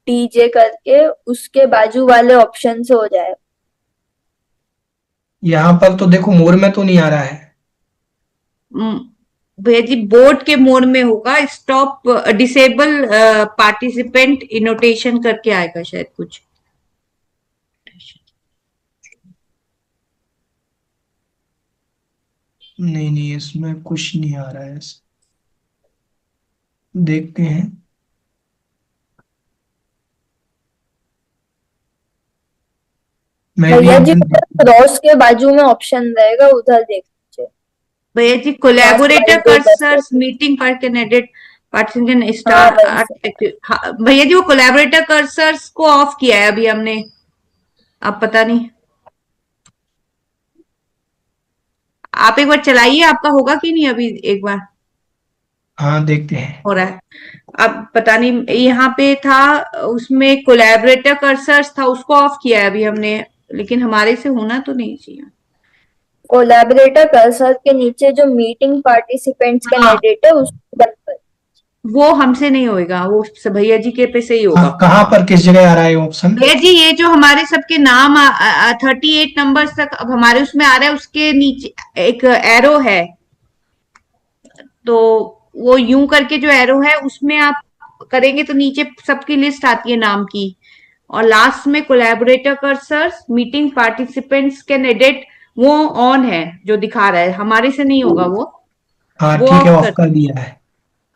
टीजे करके, उसके बाजू वाले ऑप्शन से हो जाए। यहां पर तो देखो मोर में तो नहीं आ रहा है। भैया जी बोर्ड के मोड में होगा, स्टॉप डिसेबल पार्टिसिपेंट इनोटेशन करके आएगा शायद कुछ। नहीं, इसमें कुछ नहीं आ रहा है। देखते हैं। मैं भैया जी भी क्रॉस के बाजू में ऑप्शन रहेगा, उधर देख लीजिए। भैया जी collaborator Last slide cursors meeting पर कैंडिडेट पार्टिसिपेंट हाँ, स्टार्ट। भैया जी वो कोलैबोरेटर कर्सर्स को ऑफ किया है अभी हमने, अब पता नहीं, आप एक बार चलाइए, आपका होगा कि नहीं अभी एक बार। हाँ देखते हैं। हो रहा है अब, पता नहीं, यहाँ पे था उसमें कोलैबोरेटर कर्सर्स था, उसको ऑफ किया है अभी हमने, लेकिन हमारे से होना तो नहीं चाहिए। कोलैबोरेटर कर्सर के नीचे जो मीटिंग पार्टिसिपेंट्स कैंडिडेट है उसको बंद कर। वो हमसे नहीं होएगा, वो भैया जी के पे से ही होगा। कहाँ पर किस जगह आ रहा है ऑप्शन? भैया जी ये जो हमारे सबके नाम 38 नंबर्स तक अब हमारे उसमें आ रहा है, उसके नीचे एक एरो है, तो वो यूं करके जो एरो है उसमें आप करेंगे तो नीचे सबकी लिस्ट आती है नाम की, और लास्ट में collaborator cursors meeting participants can edit, वो ऑन है जो दिखा रहा है, हमारे से नहीं होगा वो। हाँ वो ठीक है, ऑफ ऑफ कर दिया है।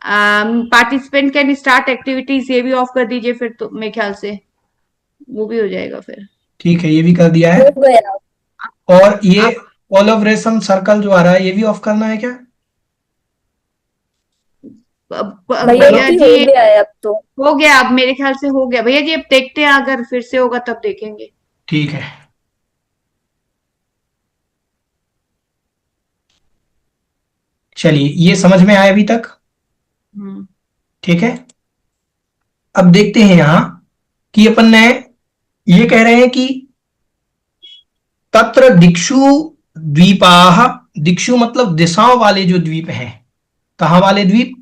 पार्टिसिपेंट कैन स्टार्ट एक्टिविटीज, ये भी ऑफ कर दीजिए फिर, तो मेरे ख्याल से वो भी हो जाएगा फिर। ठीक है, ये भी कर दिया है। हो गया। और ये कोलैबोरेशन सर्कल जो आ रहा है ये भी ऑफ करना है क्या? भैया जी हो गया है अब तो। हो गया, अब मेरे ख्याल से हो गया भैया जी, अब देखते हैं, अगर फिर से होगा तब देखेंगे। ठीक है। चलिए, ये समझ में आया अभी तक? ठीक है। अब देखते हैं यहां कि अपन ने ये कह रहे हैं कि तत्र दिक्षु द्वीपाः, दिक्षु मतलब दिशाओं वाले जो द्वीप हैं। कहां वाले द्वीप?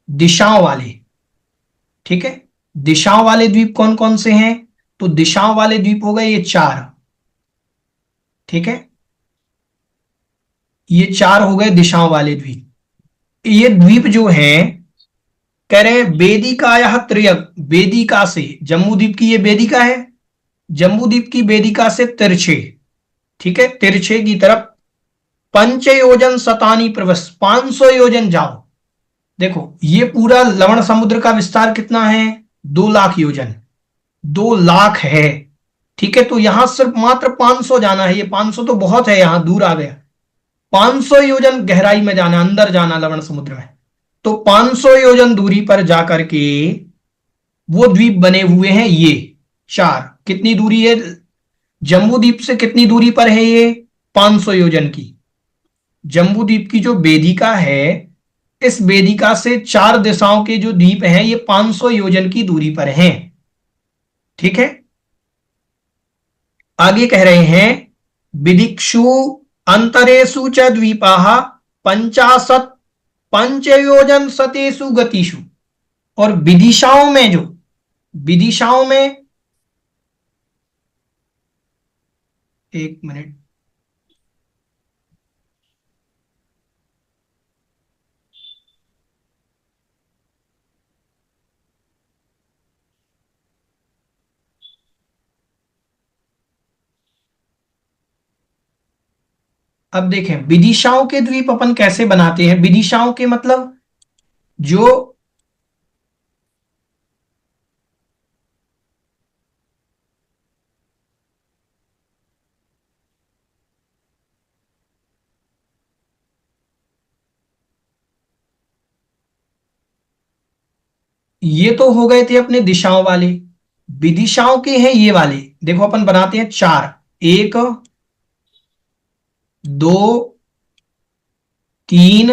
दिशाओं वाले, ठीक है। दिशाओं वाले द्वीप कौन कौन से हैं? तो दिशाओं वाले द्वीप हो गए ये 4, ठीक है, ये 4 हो गए दिशाओं वाले द्वीप। ये द्वीप जो हैं कह रहे हैं वेदिकायाः त्र्यक, वेदिका से, जम्बू द्वीप की ये वेदिका है, जम्बू द्वीप की वेदिका से तिरछे, ठीक है, तिरछे की तरफ पंचयोजन शतानि प्रवस, 500 योजन जाओ। देखो ये पूरा लवण समुद्र का विस्तार कितना है? 2 लाख योजन, 2 लाख है, ठीक है। तो यहां सिर्फ मात्र 500 जाना है, ये 500 तो बहुत है, यहां दूर आ गया। 500 योजन गहराई में जाना, अंदर जाना लवण समुद्र में। तो 500 योजन दूरी पर जाकर के वो द्वीप बने हुए हैं ये 4। कितनी दूरी है जम्बू द्वीप से? कितनी दूरी पर है ये? 500 योजन की। जम्बू द्वीप की जो वेदिका है, इस वेदिका से 4 दिशाओं के जो द्वीप हैं ये 500 योजन की दूरी पर हैं, ठीक है। आगे कह रहे हैं विदिक्षु अंतरेषु च द्वीपाः 50 पंचयोजन शतेषु गतिषु, और विदिशाओं में जो विदिशाओं में, एक मिनट, अब देखें विदिशाओं के द्वीप अपन कैसे बनाते हैं। विदिशाओं के मतलब जो ये तो हो गए थे अपने दिशाओं वाले। विदिशाओं के हैं ये वाले, देखो अपन बनाते हैं चार, 1 2 3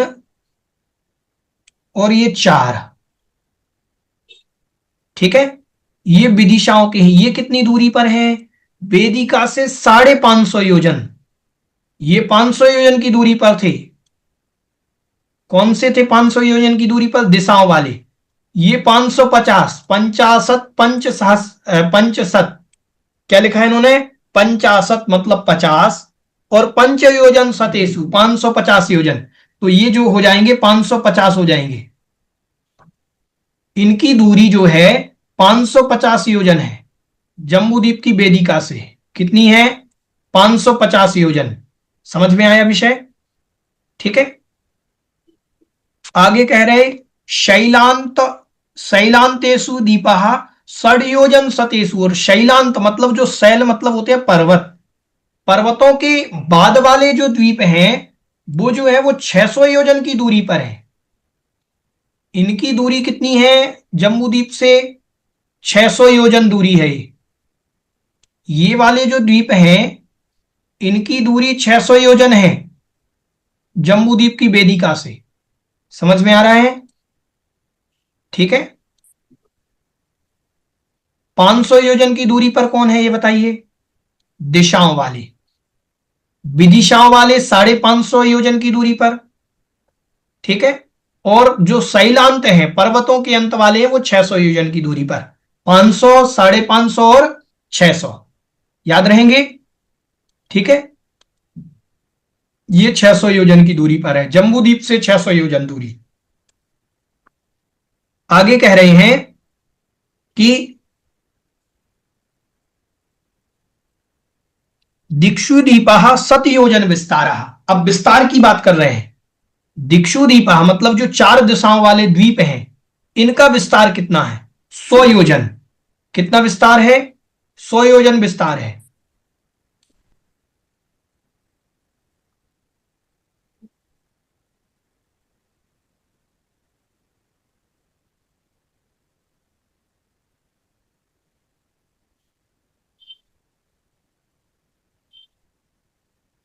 और ये 4, ठीक है। ये विदिशाओं के हैं, ये कितनी दूरी पर है, वेदिका से 550 योजन, ये 500 योजन की दूरी पर थे। कौन से थे 500 योजन की दूरी पर, दिशाओं वाले। ये 550, 50 पंचशत, क्या लिखा है इन्होंने, 50 मतलब 50, और पंच योजन सतेसु 550 योजन, तो ये जो हो जाएंगे 550 हो जाएंगे। इनकी दूरी जो है 550 योजन है जम्बूद्वीप की वेदिका से। कितनी है, 550 योजन। समझ में आया विषय, ठीक है। आगे कह रहे शैलांतेषु दीपः षड्योजन सतेषु, और शैलांत मतलब जो शैल मतलब होते हैं पर्वत, पर्वतों के बाद वाले जो द्वीप हैं वो जो है वो 600 योजन की दूरी पर है। इनकी दूरी कितनी है जम्बूद्वीप से, 600 योजन दूरी है। ये वाले जो द्वीप हैं इनकी दूरी 600 योजन है जम्बूद्वीप की वेदिका से। समझ में आ रहा है, ठीक है। 500 योजन की दूरी पर कौन है ये बताइए, दिशाओं वाले। विदिशाओं वाले 550 योजन की दूरी पर, ठीक है। और जो शैलांत है पर्वतों के अंत वाले हैं वो 600 योजन की दूरी पर। 500, 550 और 600 याद रहेंगे, ठीक है। ये 600 योजन की दूरी पर है, जम्बूद्वीप से 600 योजन दूरी। आगे कह रहे हैं कि दिक्षुदीपः सतयोजन विस्तारः। अब विस्तार की बात कर रहे हैं। दिक्षुदीपः मतलब जो 4 दिशाओं वाले द्वीप हैं इनका विस्तार कितना है, 100 योजन। कितना विस्तार है, 100 योजन विस्तार है।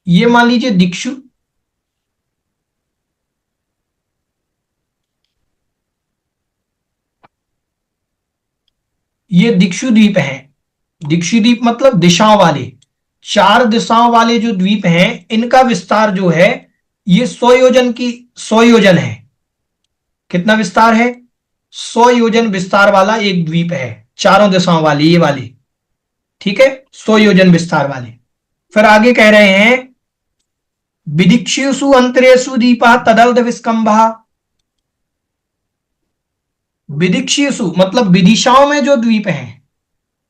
ये मान लीजिए ये दिक्षुद्वीप है। दिक्षुद्वीप मतलब दिशाओं वाले, 4 दिशाओं वाले जो द्वीप हैं इनका विस्तार जो है ये 100 योजन की 100 योजन है। कितना विस्तार है, 100 योजन विस्तार वाला एक द्वीप है, चारों दिशाओं वाली ये वाली, ठीक है, 100 योजन विस्तार वाले। फिर आगे कह रहे हैं विदिक्षुषु अंतरेषु दीपः तदर्ध विस्कंभः। विदिक्षुषु मतलब विदिशाओं में जो द्वीप हैं,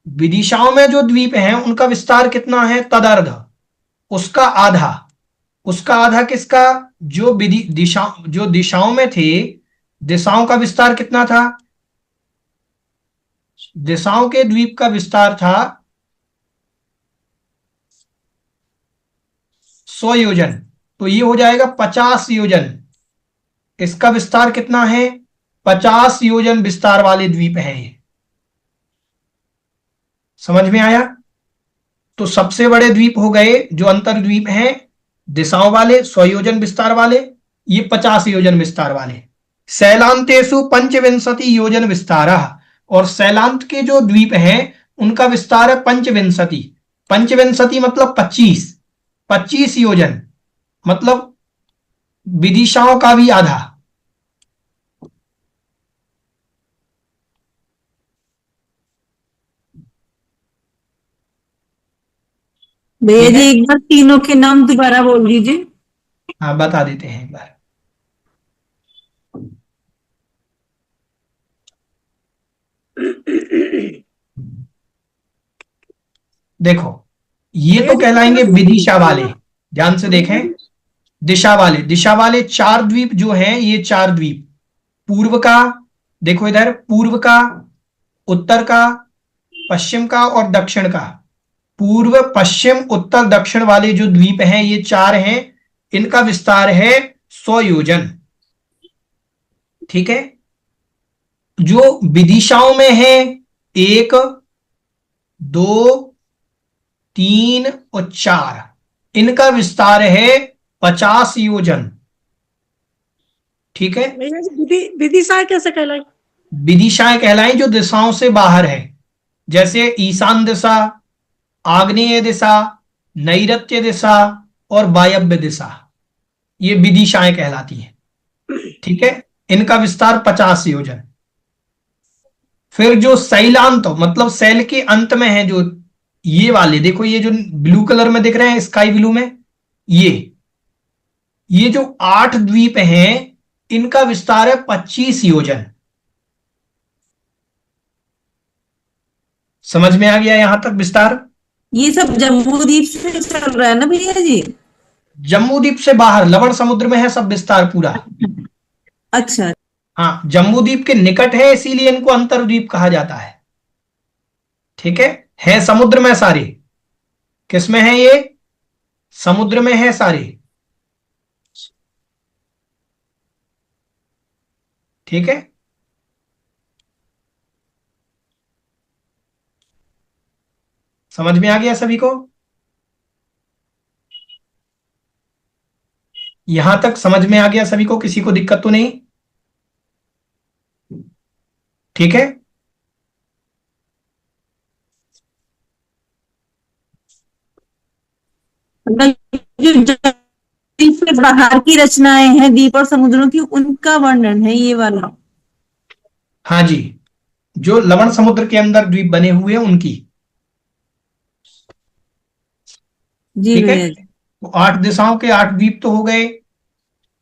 विदिशाओं में जो द्वीप हैं उनका विस्तार कितना है, तदर्ध, उसका आधा। उसका आधा किसका, जो जो दिशाओं में थे, दिशाओं का विस्तार कितना था, दिशाओं के द्वीप का विस्तार था 100 योजन, तो ये हो जाएगा 50 योजन। इसका विस्तार कितना है, 50 योजन विस्तार वाले द्वीप हैं ये। समझ में आया। तो सबसे बड़े द्वीप हो गए जो अंतर्द्वीप हैं दिशाओं वाले 100 योजन विस्तार वाले, ये 50 योजन विस्तार वाले। शैलांतेषु 25 योजन विस्तारः, और शैलांत के जो द्वीप हैं उनका विस्तार है 25। 25 मतलब 25 योजन, मतलब विदिशाओं का भी आधा। भैया जी एक बार तीनों के नाम दोबारा बोल दीजिए। हाँ, बता देते हैं एक बार। देखो, ये तो कहलाएंगे विदिशा वाले, ध्यान से देखें। दिशा वाले 4 द्वीप जो हैं, ये 4 द्वीप पूर्व का, देखो इधर, पूर्व का, उत्तर का, पश्चिम का और दक्षिण का। पूर्व, पश्चिम, उत्तर, दक्षिण वाले जो द्वीप हैं, ये 4 हैं। इनका विस्तार है 100 योजन। ठीक है। जो विदिशाओं में है 1, 2, 3 और 4, इनका विस्तार है 50 योजन। ठीक है। विदिशाएं कैसे कहलाई? विदिशाएं कहलाएं जो दिशाओं से बाहर है, जैसे ईशान दिशा, आग्नेय दिशा, नैऋत्य दिशा और वायव्य दिशा, ये विदिशाएं कहलाती हैं। ठीक है। इनका विस्तार 50 योजन। फिर जो शैलांत, मतलब शैल के अंत में है, जो ये वाले, देखो ये जो ब्लू कलर में दिख रहे हैं, स्काई ब्लू में, ये जो 8 द्वीप हैं, इनका विस्तार है 25 योजन। समझ में आ गया यहां तक विस्तार? ये सब जम्बूद्वीप से चल रहा है ना भैया जी? जम्बूद्वीप से बाहर लवण समुद्र में है सब विस्तार पूरा। अच्छा। हाँ, जम्बूद्वीप के निकट है, इसीलिए इनको अंतर्द्वीप कहा जाता है। ठीक है समुद्र में सारे। किसमें है ये? समुद्र में है सारे। ठीक है। समझ में आ गया सभी को? यहां तक समझ में आ गया सभी को? किसी को दिक्कत तो नहीं? ठीक है। जो द्वीप से बाहर की रचनाएं हैं द्वीप और समुद्रों की, उनका वर्णन है ये वाला। हाँ जी, जो लवण समुद्र के अंदर द्वीप बने हुए हैं उनकी। जी ठीक है। भैया जी। तो 8 दिशाओं के 8 द्वीप तो हो गए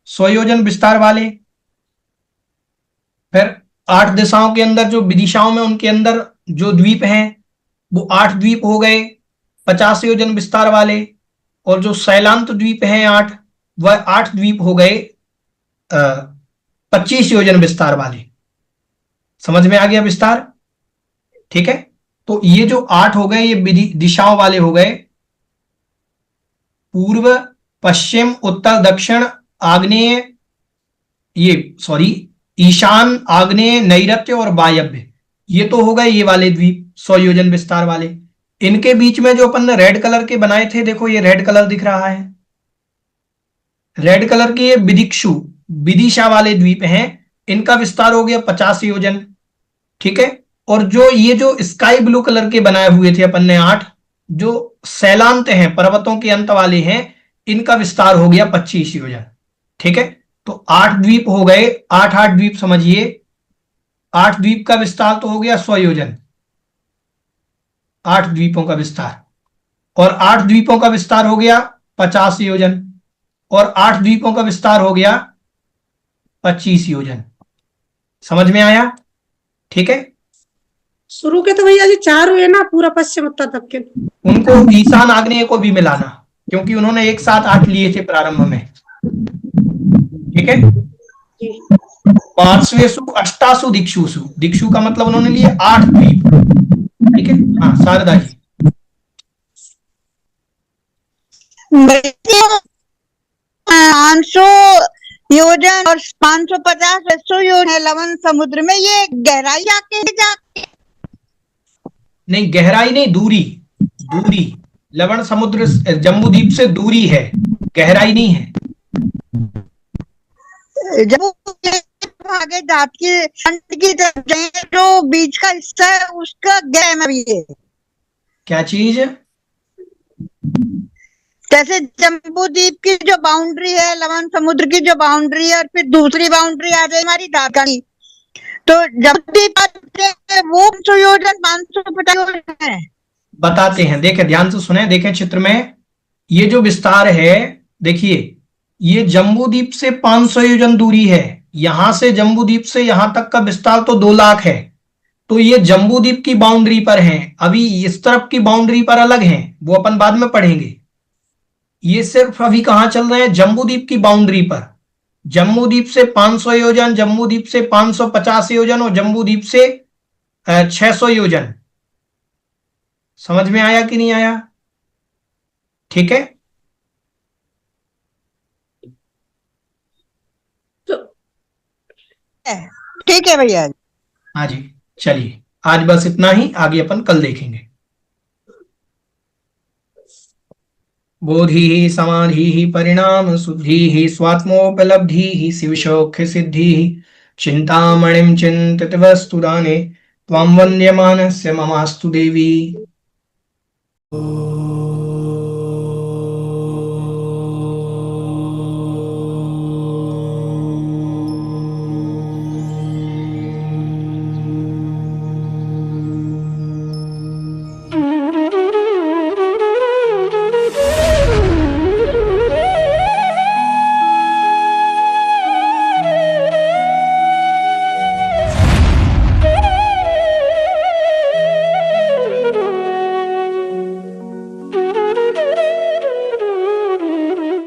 100 योजन विस्तार वाले। फिर 8 दिशाओं के अंदर जो विदिशाओं में, उनके अंदर जो द्वीप हैं, वो 8 द्वीप हो गए 50 योजन विस्तार वाले। और जो शैलांत द्वीप हैं 8, वह 8 द्वीप हो गए 25 योजन विस्तार वाले। समझ में आ गया विस्तार? ठीक है। तो ये जो 8 हो गए, ये दिशाओं वाले हो गए, पूर्व, पश्चिम, उत्तर, दक्षिण, आग्नेय, ईशान, आग्नेय, नैऋत्य और वायव्य। ये तो हो गए ये वाले द्वीप 100 योजन विस्तार वाले। इनके बीच में जो अपन ने रेड कलर के बनाए थे, देखो ये रेड कलर दिख रहा है, रेड कलर के ये विदिक्षु, विदिशा वाले द्वीप हैं। इनका विस्तार हो गया 50 योजन। ठीक है। और जो ये जो स्काई ब्लू कलर के बनाए हुए थे अपन ने 8, जो शैलांत हैं, पर्वतों के अंत वाले हैं, इनका विस्तार हो गया 25 योजन। ठीक है। तो 8 द्वीप हो गए, 8 द्वीप समझिए। 8 द्वीप का विस्तार तो हो गया 100 योजन, 8 द्वीपों का विस्तार। और 8 द्वीपों का विस्तार हो गया 50 योजन। और 8 द्वीपों का विस्तार हो गया 25 योजन। समझ में आया? ठीक है। शुरू के तो भैया जी 4 हुए ना, पूरा पश्चिम उत्तर दक्षिण। उनको ईशान आग्नेय को भी मिलाना, क्योंकि उन्होंने एक साथ 8 लिए थे प्रारंभ में। ठीक है। 5वेषु अष्टासु दिक्षुषु, दिक्षु का मतलब उन्होंने लिए 8 द्वीप। ठीक है। हाँ शारदा जी। 500 योजन और 550 600 योजन है लवण समुद्र में। ये गहराई आके जाके? नहीं, गहराई नहीं, दूरी। दूरी लवण समुद्र जम्बूद्वीप से दूरी है, गहराई नहीं है। जब आगे जात की अंत की तरफ जाए, जो बीच का हिस्सा है उसका गहराई में भी है। क्या चीज? जैसे जम्बूद्वीप की जो बाउंड्री है, लवण समुद्र की जो बाउंड्री है, और फिर दूसरी बाउंड्री आ जाए हमारी ढाका की, तो जम्बूद्वीप वो 500 योजन 550 योजन है। बताते हैं। देखें, ध्यान से सुने, देखें चित्र में, ये जो विस्तार है, देखिए ये जम्बूद्वीप से 500 योजन दूरी है। यहां से जम्बूद्वीप से यहां तक का विस्तार तो 2 लाख है, तो ये जम्बूद्वीप की बाउंड्री पर है। अभी इस तरफ की बाउंड्री पर अलग है, वो अपन बाद में पढ़ेंगे। ये सिर्फ अभी कहां चल रहे हैं, जम्बूद्वीप की बाउंड्री पर। जम्बूद्वीप से 500 योजन, जम्बूद्वीप से 550 योजन और जम्बूद्वीप से 600 योजन। समझ में आया कि नहीं आया? ठीक है, ठीक है भैया। हाँ जी, चलिए आज बस इतना ही, आगे अपन कल देखेंगे। बोधि समाधि परिणाम शुद्धि स्वात्मोपलब्धि शिवशौख्य सिद्धि चिंतामणिं चिंतित वस्तु दाने त्वां वन्द्यमानस्य ममास्तु देवी।